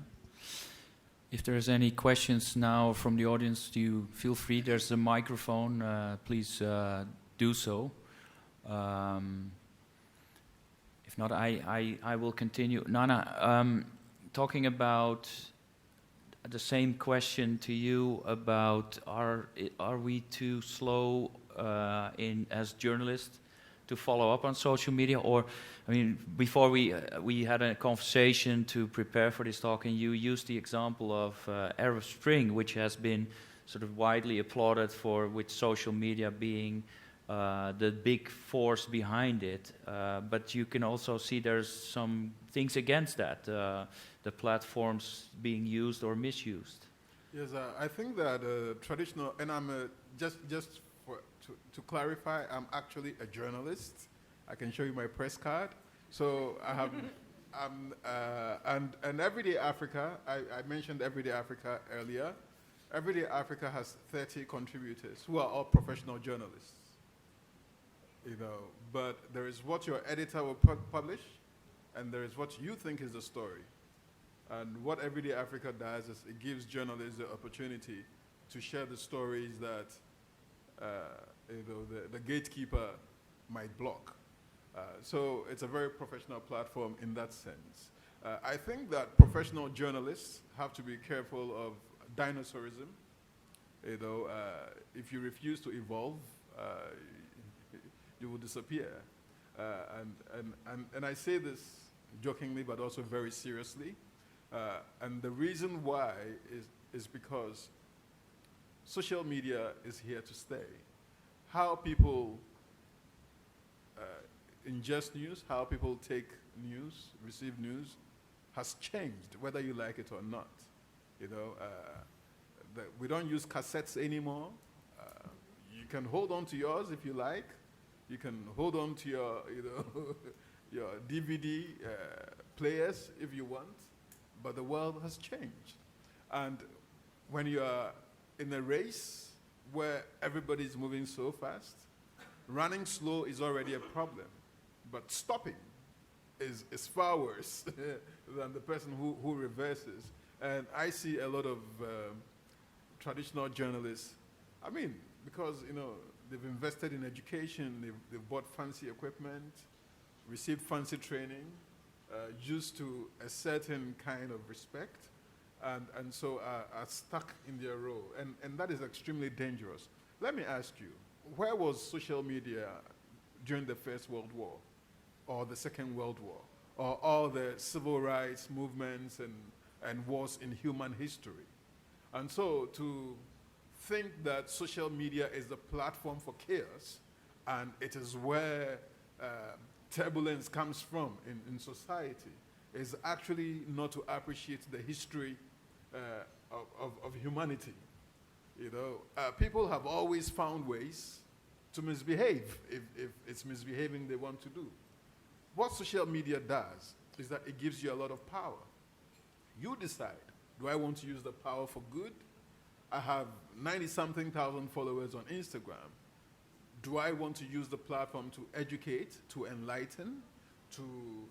If there's any questions now from the audience, you feel free. There's a microphone. Please do so. If not, I will continue. Nana, talking about the same question to you about are we too slow as journalists to follow up on social media? Or, I mean, before we had a conversation to prepare for this talk, and you used the example of Arab Spring, which has been sort of widely applauded for, with social media being the big force behind it. But you can also see there's some things against that, the platforms being used or misused. Yes, I think that traditional, and I'm just to clarify, I'm actually a journalist. I can show you my press card. So I have, and Everyday Africa, I mentioned Everyday Africa earlier. Everyday Africa has 30 contributors who are all professional journalists. But there is what your editor will publish, and there is what you think is the story. And what Everyday Africa does is it gives journalists the opportunity to share the stories that the gatekeeper might block. So it's a very professional platform in that sense. I think that professional journalists have to be careful of dinosaurism. If you refuse to evolve, you will disappear. And I say this jokingly, but also very seriously. And the reason why is because social media is here to stay. How people ingest news, how people take news, receive news, has changed, whether you like it or not. We don't use cassettes anymore. You can hold on to yours if you like. You can hold on to your, your DVD players if you want. But the world has changed. And when you are in a race where everybody's moving so fast, running slow is already a problem. But stopping is far worse than the person who reverses. And I see a lot of traditional journalists, because, they've invested in education, they've bought fancy equipment, received fancy training, used to a certain kind of respect, and so are stuck in their role. And that is extremely dangerous. Let me ask you, where was social media during the First World War or the Second World War or all the civil rights movements and wars in human history. And so to think that social media is the platform for chaos and it is where turbulence comes from in society is actually not to appreciate the history of humanity. You know, people have always found ways to misbehave if it's misbehaving they want to do. What social media does is that it gives you a lot of power. You decide, do I want to use the power for good? I have 90-something thousand followers on Instagram. Do I want to use the platform to educate, to enlighten, to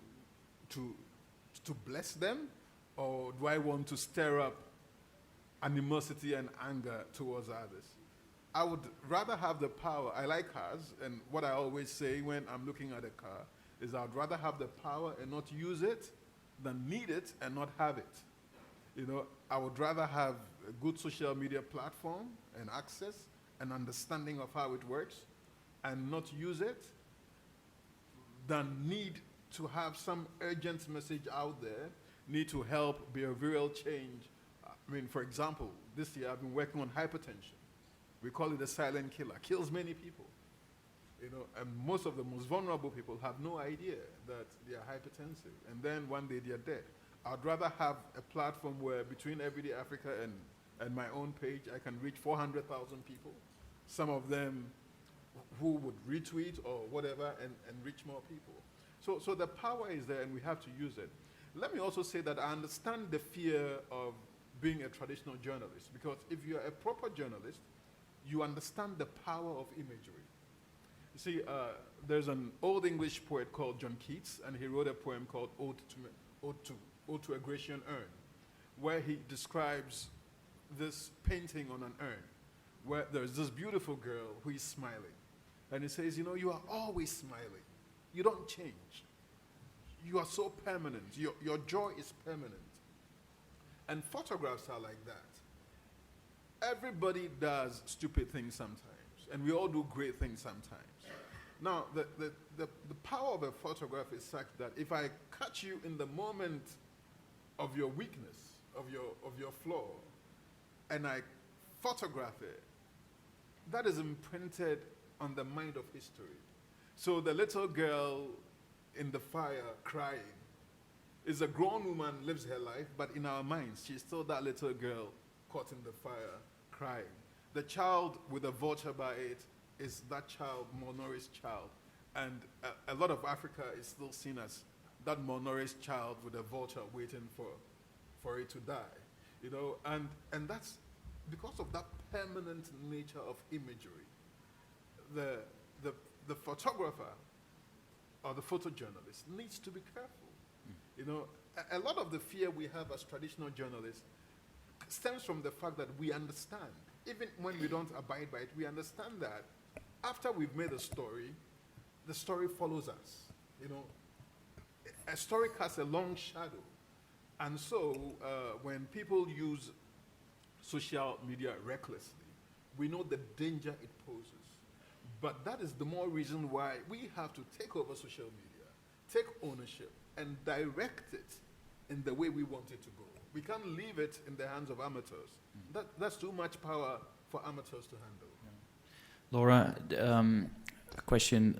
bless them? Or do I want to stir up animosity and anger towards others? I would rather have the power. I like cars, and what I always say when I'm looking at a car is I'd rather have the power and not use it than need it and not have it. You know, I would rather have a good social media platform and access and understanding of how it works and not use it than need to have some urgent message out there, need to help behavioral change. I mean, for example, this year I've been working on hypertension. We call it a silent killer, kills many people. You know, and most of the most vulnerable people have no idea that they are hypertensive, and then one day they are dead. I'd rather have a platform where between Everyday Africa and my own page, I can reach 400,000 people, some of them who would retweet or whatever, and reach more people. So the power is there, and we have to use it. Let me also say that I understand the fear of being a traditional journalist, because if you're a proper journalist, you understand the power of imagery. You see, there's an old English poet called John Keats, and he wrote a poem called Ode to a Grecian Urn, where he describes this painting on an urn, where there's this beautiful girl who is smiling. And he says, you know, you are always smiling. You don't change. You are so permanent. Your joy is permanent. And photographs are like that. Everybody does stupid things sometimes, and we all do great things sometimes. Now, the power of a photograph is such that if I catch you in the moment of your weakness, of your flaw, and I photograph it, that is imprinted on the mind of history. So the little girl in the fire crying is a grown woman, lives her life, but in our minds, she's still that little girl caught in the fire crying. The child with a vulture by it is that child, malnourished child. And a lot of Africa is still seen as that malnourished child with a vulture waiting for it to die. You know, and that's because of that permanent nature of imagery. The photographer or the photojournalist needs to be careful. You know, a lot of the fear we have as traditional journalists stems from the fact that we understand, even when we don't abide by it, we understand that after we've made a story, the story follows us. You know, a story casts a long shadow. And so when people use social media recklessly, we know the danger it poses. But that is the more reason why we have to take over social media, take ownership, and direct it in the way we want it to go. We can't leave it in the hands of amateurs. That's too much power for amateurs to handle. Yeah. Laura, a question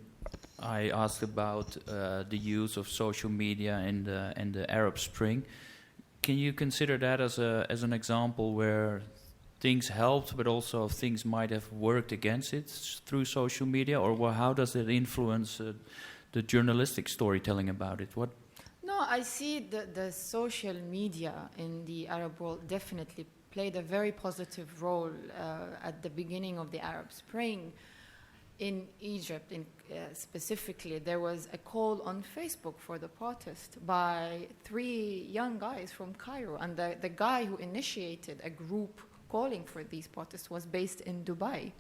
I asked about the use of social media in the Arab Spring. Can you consider that as an example where things helped, but also things might have worked against it through social media, or how does it influence the journalistic storytelling about it? What? No, I see the social media in the Arab world definitely played a very positive role at the beginning of the Arab Spring. In Egypt, specifically, there was a call on Facebook for the protest by 3 young guys from Cairo, and the guy who initiated a group calling for these protests was based in Dubai.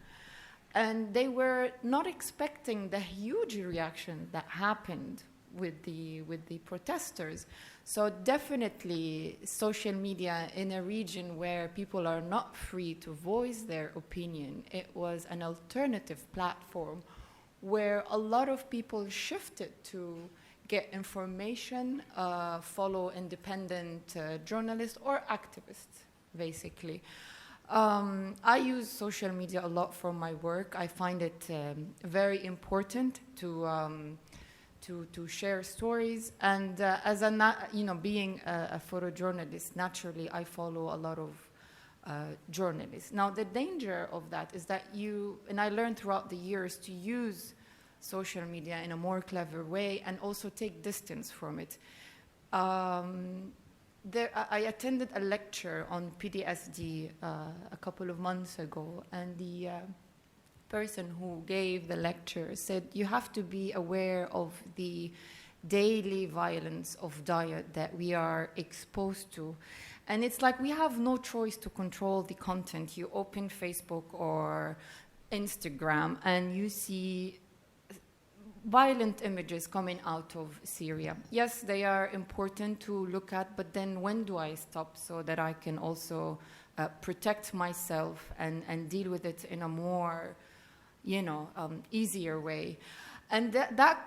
And they were not expecting the huge reaction that happened with the protesters. So definitely social media in a region where people are not free to voice their opinion, it was an alternative platform where a lot of people shifted to get information, follow independent journalists or activists, basically. I use social media a lot for my work. I find it very important to share stories, and as being a photojournalist, naturally I follow a lot of journalists. Now, the danger of that is that and I learned throughout the years to use social media in a more clever way and also take distance from it. I attended a lecture on PTSD a couple of months ago, and the person who gave the lecture said you have to be aware of the daily violence of diet that we are exposed to. And it's like we have no choice to control the content. You open Facebook or Instagram and you see violent images coming out of Syria. Yes, they are important to look at, but then when do I stop so that I can also protect myself and deal with it in a more, easier way? And that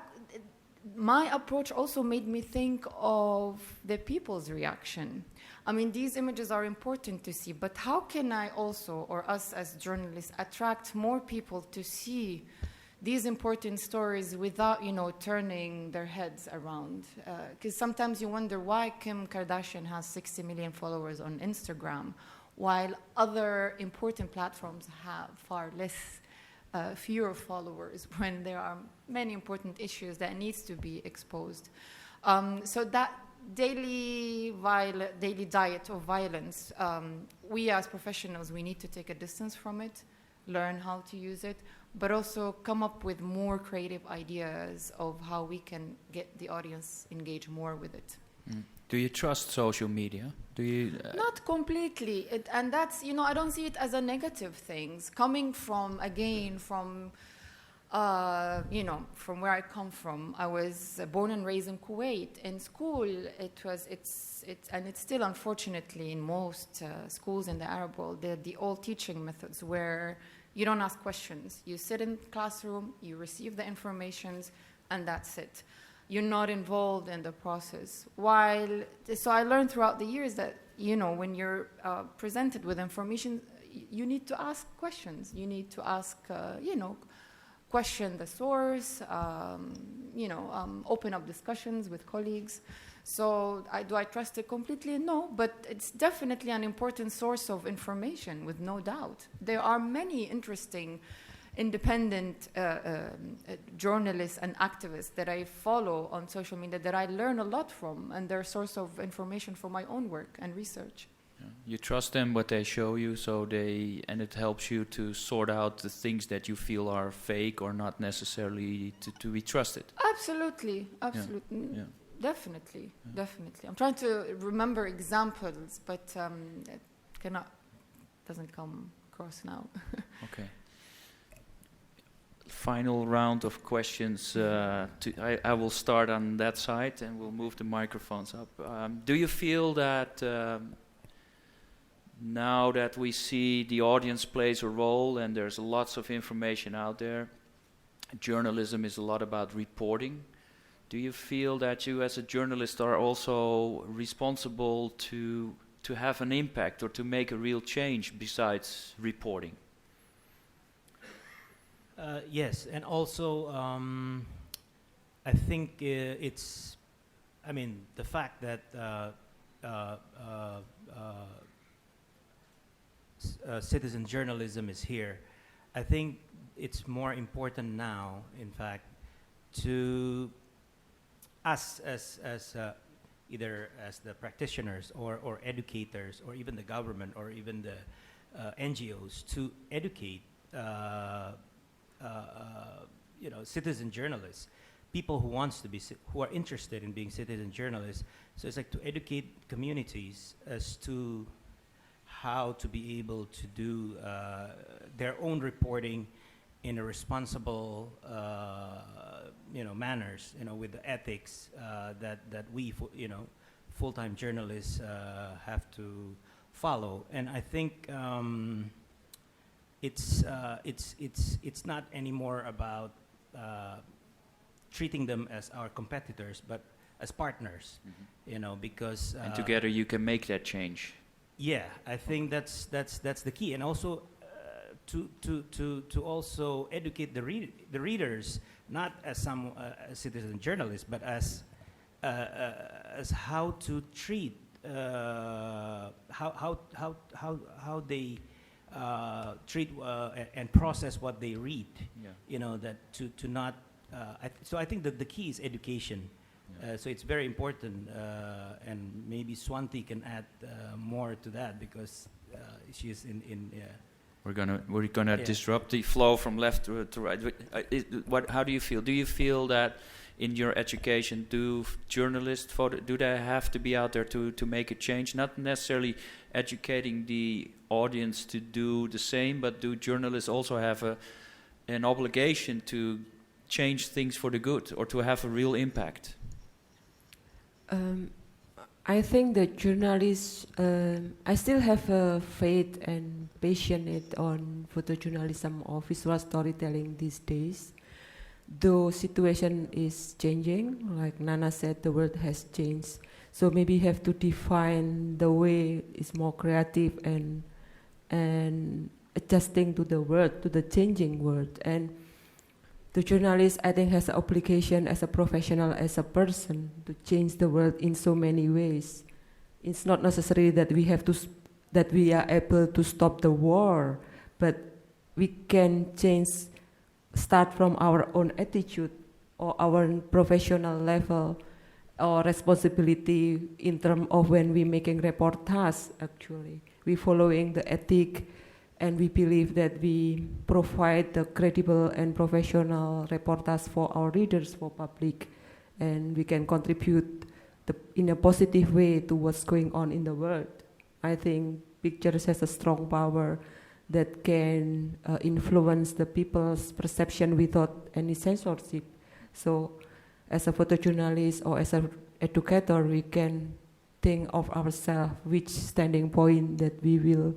my approach also made me think of the people's reaction. I mean, these images are important to see, but how can I also, or us as journalists, attract more people to see these important stories without, turning their heads around? Because sometimes you wonder why Kim Kardashian has 60 million followers on Instagram, while other important platforms have far less, fewer followers, when there are many important issues that needs to be exposed. So that daily diet of violence, we as professionals, we need to take a distance from it, learn how to use it, but also come up with more creative ideas of how we can get the audience engaged more with it. Do you trust social media? Do you? Not completely. And that's, I don't see it as a negative thing. Coming from where I come from, I was born and raised in Kuwait. In school, it's still, unfortunately, in most schools in the Arab world, the old teaching methods where you don't ask questions. You sit in the classroom, you receive the informations, and that's it. You're not involved in the process. So I learned throughout the years that, when you're presented with information, you need to ask questions. You need to ask, question the source, open up discussions with colleagues. So do I trust it completely? No, but it's definitely an important source of information, with no doubt. There are many interesting independent journalists and activists that I follow on social media that I learn a lot from, and they're a source of information for my own work and research. Yeah. You trust them, what they show you, and it helps you to sort out the things that you feel are fake or not necessarily to be trusted. Absolutely. Yeah. Definitely. I'm trying to remember examples, but it doesn't come across now. Okay. Final round of questions. I will start on that side, and we'll move the microphones up. Do you feel that now that we see the audience plays a role and there's lots of information out there, journalism is a lot about reporting? Do you feel that you as a journalist are also responsible to have an impact or to make a real change besides reporting? Yes, and also I think the fact that citizen journalism is here, I think it's more important now, in fact, to us as either as the practitioners or educators or even the government or even the NGOs to educate citizen journalists, people who are interested in being citizen journalists. So it's like to educate communities as to how to be able to do their own reporting in a responsible, manners, with the ethics that we, full-time journalists have to follow. And I think it's not anymore about treating them as our competitors, but as partners, because and together you can make that change. yeah, I think that's the key, and also to also educate the readers, not as some citizen journalists, but as how to treat how they treat and process what they read. Yeah. That to not. So I think that the key is education. So it's very important, and maybe Swanti can add more to that because she is in. We're gonna Yeah. disrupt the flow from left to right. How do you feel? Do you feel that in your education, do journalists do they have to be out there to make a change? Not necessarily educating the audience to do the same, but do journalists also have an obligation to change things for the good or to have a real impact? I think that journalists, I still have faith and passionate on photojournalism or visual storytelling these days. Though situation is changing, like Nana said, the world has changed. So maybe have to define the way is more creative and adjusting to the world, to the changing world. And the journalist, I think, has an obligation as a professional, as a person, to change the world in so many ways. It's not necessary that we have to, that we are able to stop the war, but we can change, start from our own attitude or our professional level or responsibility in terms of when we making reportage. Actually, we following the ethic. And we believe that we provide the credible and professional reportage for our readers, for public, and we can contribute in a positive way to what's going on in the world. I think pictures has a strong power that can influence the people's perception without any censorship. So as a photojournalist or as an educator, we can think of ourselves which standing point that we will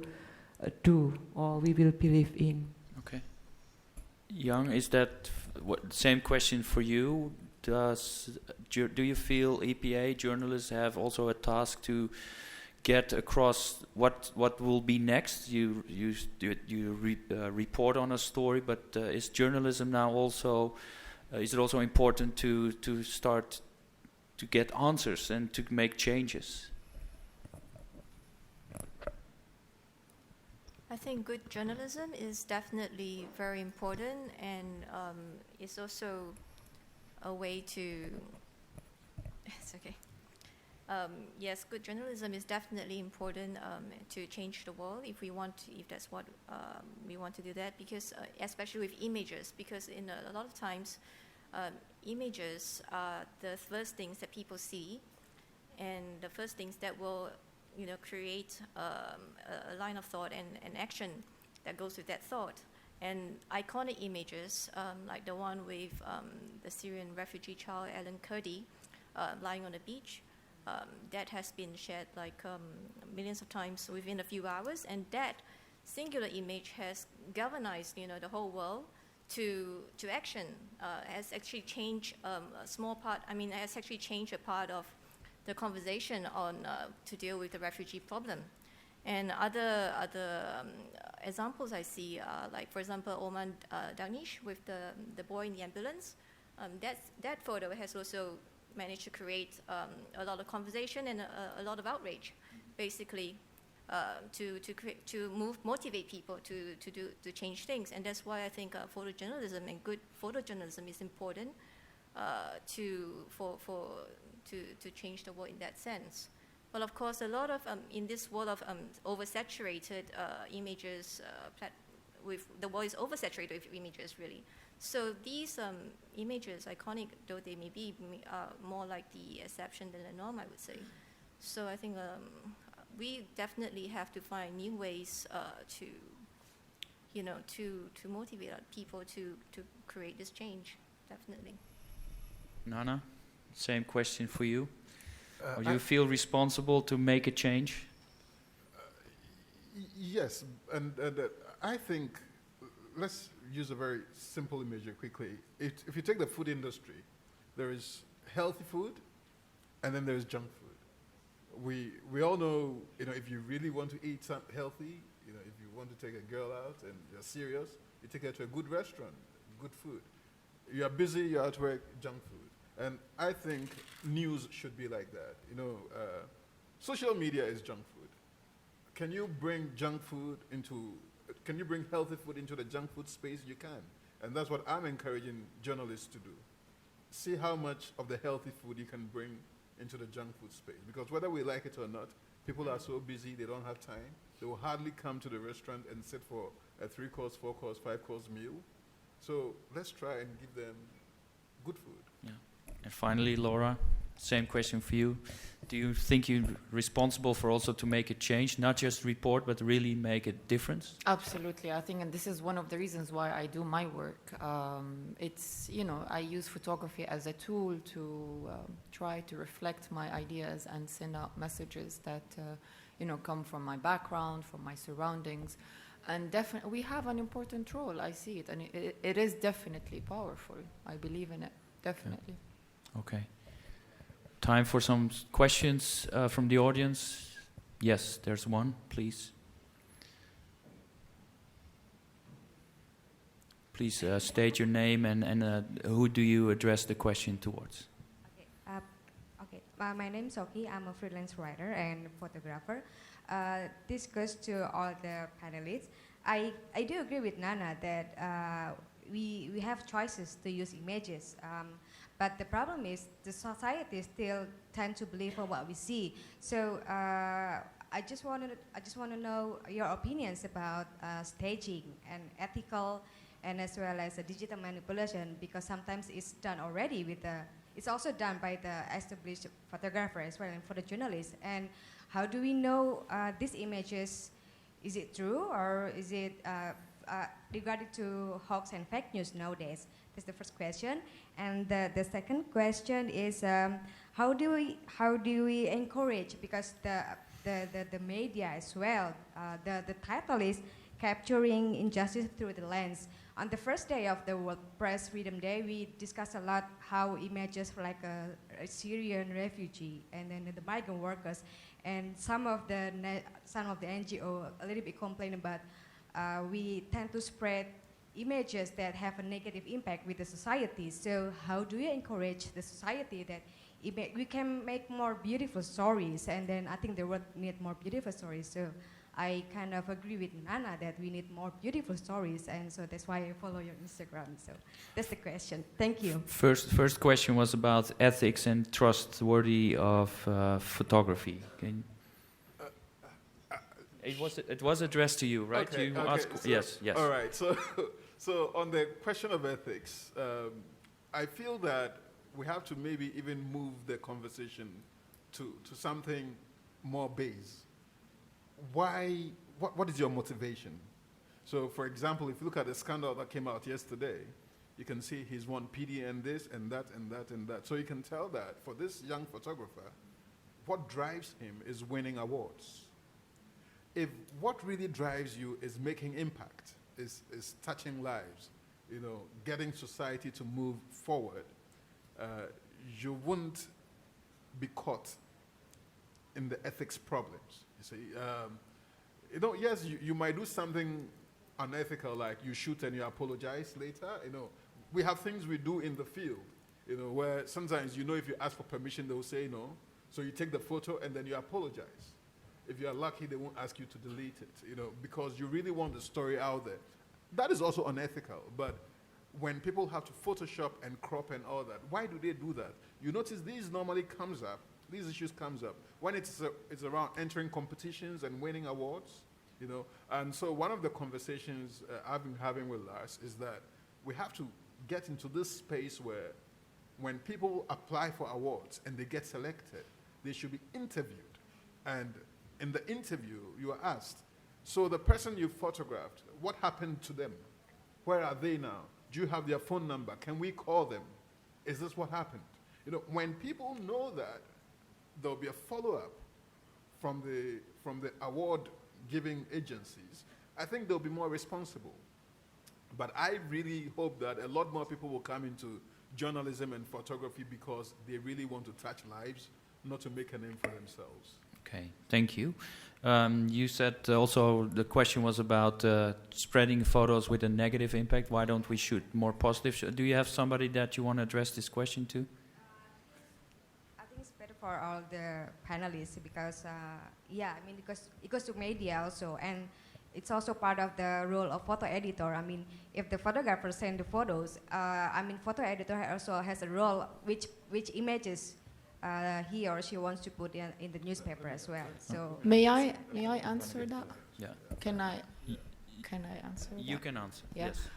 do or we will believe in. Okay. Young, is that same question for you? Do you feel EPA journalists have also a task to get across what will be next? You report on a story, but is journalism now also is it also important to start to get answers and to make changes? I think good journalism is definitely very important, and it's also a way to. It's okay. Yes, good journalism is definitely important to change the world if that's what we want to do that, because especially with images, because in a lot of times images are the first things that people see, and the first things that will create a line of thought and action that goes with that thought. And iconic images, like the one with the Syrian refugee child, Alan Kurdi, lying on the beach, that has been shared millions of times within a few hours. And that singular image has galvanized, the whole world to action. Has actually changed a small part. Has actually changed a part of the conversation on to deal with the refugee problem. And other examples I see are, like, for example, Oman Danish with the boy in the ambulance. That photo has also managed to create a lot of conversation and a lot of outrage, basically, to motivate people to change things. And that's why I think photojournalism and good photojournalism is important to change the world in that sense. Well, of course, a lot of in this world of oversaturated images, with the world is oversaturated with images, really. So these images, iconic though they may be, are more like the exception than the norm, I would say. So I think we definitely have to find new ways to motivate people to create this change, definitely. Nana, same question for you. Do you feel responsible to make a change? Yes, and I think let's use a very simple image here quickly. If you take the food industry, there is healthy food, and then there's junk food. We all know, if you really want to eat something healthy, if you want to take a girl out and you're serious, you take her to a good restaurant, good food. You are busy, you're at work, junk food. And I think news should be like that. Social media is junk food. Can you bring healthy food into the junk food space? You can. And that's what I'm encouraging journalists to do. See how much of the healthy food you can bring into the junk food space. Because whether we like it or not, people are so busy, they don't have time. They will hardly come to the restaurant and sit for a 3-course, 4-course, 5-course meal. So let's try and give them good food. Yeah. And finally, Laura, same question for you. Do you think you're responsible for also to make a change, not just report, but really make a difference? Absolutely, I think, and this is one of the reasons why I do my work. It's, I use photography as a tool to try to reflect my ideas and send out messages that, come from my background, from my surroundings. And definitely, we have an important role. I see it, and it is definitely powerful. I believe in it, definitely. Yeah. Okay. Time for some questions from the audience. Yes, there's one, please. Please state your name and who do you address the question towards? Okay. My name is Soki. I'm a freelance writer and photographer. This goes to all the panelists. I do agree with Nana that we have choices to use images. But the problem is the society still tend to believe on what we see. So I just want to know your opinions about staging and ethical, and as well as digital manipulation, because sometimes it's done already it's also done by the established photographer as well, and for the journalists. And how do we know these images, is it true, or is it regarding to hoax and fake news nowadays? That's the first question. And the second question is, how do we encourage, because the media as well, the title is Capturing Injustice Through the Lens. On the first day of the World Press Freedom Day, we discussed a lot how images like a Syrian refugee and then the migrant workers, and some of the NGO a little bit complain about we tend to spread images that have a negative impact with the society. So how do you encourage the society that we can make more beautiful stories? And then I think the world need more beautiful stories. So I kind of agree with Nana that we need more beautiful stories, and so that's why I follow your Instagram. So that's the question. Thank you. First question was about ethics and trustworthy of photography. It was addressed to you, right? Okay, you okay, asked, yes. All right. So on the question of ethics, I feel that we have to maybe even move the conversation to something more base. Why? What is your motivation? So, for example, if you look at the scandal that came out yesterday, you can see he's won PDN this and that and that and that. So you can tell that for this young photographer, what drives him is winning awards. If what really drives you is making impact, is touching lives, getting society to move forward, you won't be caught in the ethics problems. You see, yes, you might do something unethical, like you shoot and you apologize later. We have things we do in the field, where sometimes, if you ask for permission, they will say no. So you take the photo and then you apologize. If you are lucky, they won't ask you to delete it, because you really want the story out there. That is also unethical. But when people have to Photoshop and crop and all that, why do they do that? You notice these issues comes up when it's around entering competitions and winning awards, And so one of the conversations I've been having with Lars is that we have to get into this space where when people apply for awards and they get selected, they should be interviewed. And in the interview, you are asked, so the person you photographed, what happened to them? Where are they now? Do you have their phone number? Can we call them? Is this what happened? When people know that, there'll be a follow-up from the award-giving agencies. I think they'll be more responsible. But I really hope that a lot more people will come into journalism and photography because they really want to touch lives, not to make a name for themselves. Okay, thank you. You said also the question was about spreading photos with a negative impact. Why don't we shoot more positive? Do you have somebody that you want to address this question to? I think it's better for all the panelists because, yeah, I mean, because it goes to media also, and it's also part of the role of photo editor. I mean, if the photographer send the photos, I mean, photo editor also has a role which images he or she wants to put in the newspaper as well. So May I answer that? Yeah. Can I answer that? You can answer. Yeah. Yes.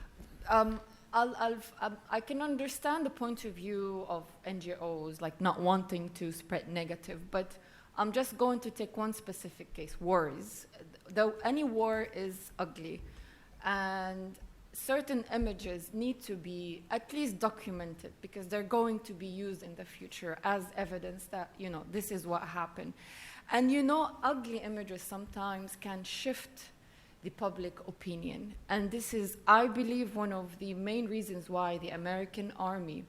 I can understand the point of view of NGOs, like not wanting to spread negative, but I'm just going to take one specific case, wars. Though any war is ugly, and certain images need to be at least documented because they're going to be used in the future as evidence that, you know, this is what happened. And you know, ugly images sometimes can shift the public opinion. And this is, I believe, one of the main reasons why the American army,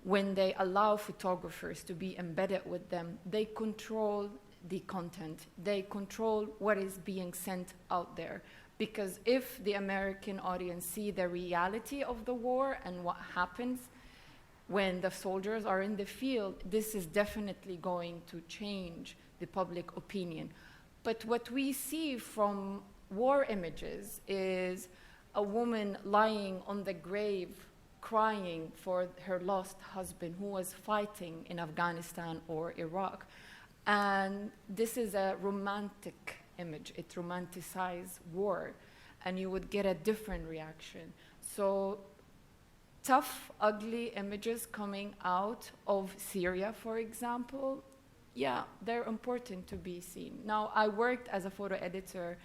when they allow photographers to be embedded with them, they control the content. They control what is being sent out there. Because if the American audience see the reality of the war and what happens when the soldiers are in the field, this is definitely going to change the public opinion. But what we see from war images is a woman lying on the grave crying for her lost husband who was fighting in Afghanistan or Iraq. And this is a romantic image. It romanticizes war, and you would get a different reaction. So tough, ugly images coming out of Syria, for example, yeah, they're important to be seen. Now, I worked as a photo editor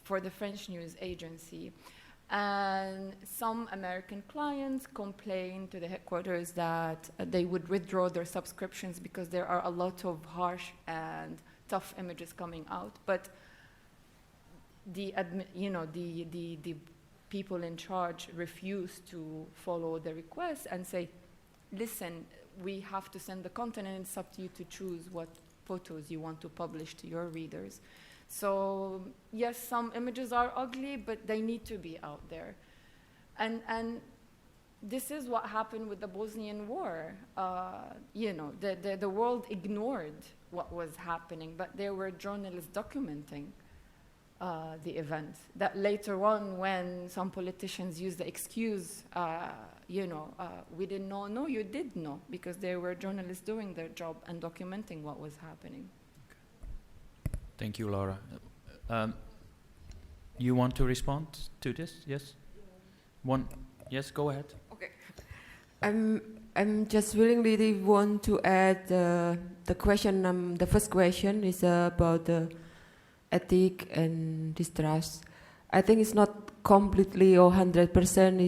for the French news agency, and some American clients complained to the headquarters that they would withdraw their subscriptions because there are a lot of harsh and tough images coming out. But the people in charge refused to follow the request and say, listen, we have to send the content and it's up to you to choose what photos you want to publish to your readers. So yes, some images are ugly, but they need to be out there. And this is what happened with the Bosnian War. The world ignored what was happening, but there were journalists documenting the event. That later on, when some politicians used the excuse, we didn't know. No, you did know, because there were journalists doing their job and documenting what was happening. Thank you, Laura. You want to respond to this? Yes? Yes, go ahead. Okay. I'm just willingly want to add the question. The first question is about the ethic and distrust. I think it's not completely or 100%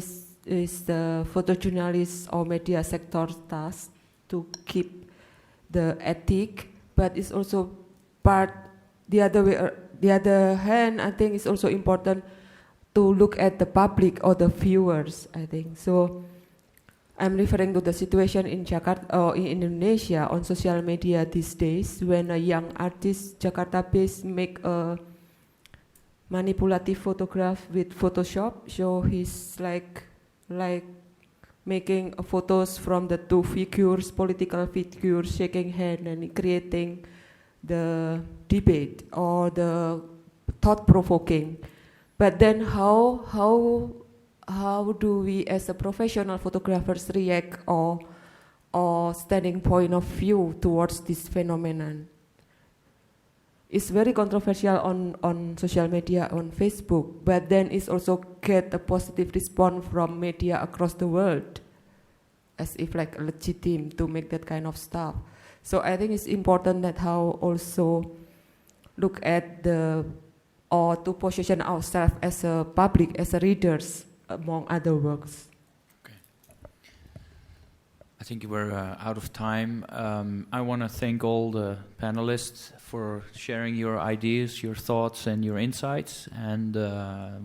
is the photojournalist or media sector task to keep the ethic, but it's also part the other hand. I think it's also important to look at the public or the viewers. I think so. I'm referring to the situation in Jakarta or in Indonesia on social media these days, when a young artist, Jakarta-based, make a manipulative photograph with Photoshop. So he's like making photos from the two figures, political figures, shaking hands and creating the debate or the thought-provoking. But then how do we as a professional photographers react or standing point of view towards this phenomenon? It's very controversial on social media, on Facebook, but then it's also get a positive response from media across the world, as if like legitimate to make that kind of stuff. So I think it's important that how also look at or to position ourselves as a public, as a readers, among other works. Okay. I think we're out of time. I want to thank all the panelists for sharing your ideas, your thoughts, and your insights. And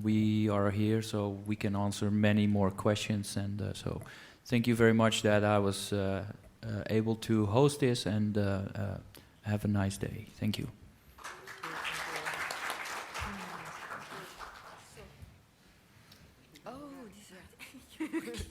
we are here so we can answer many more questions. And so thank you very much that I was able to host this, and have a nice day. Thank you. Oh, this is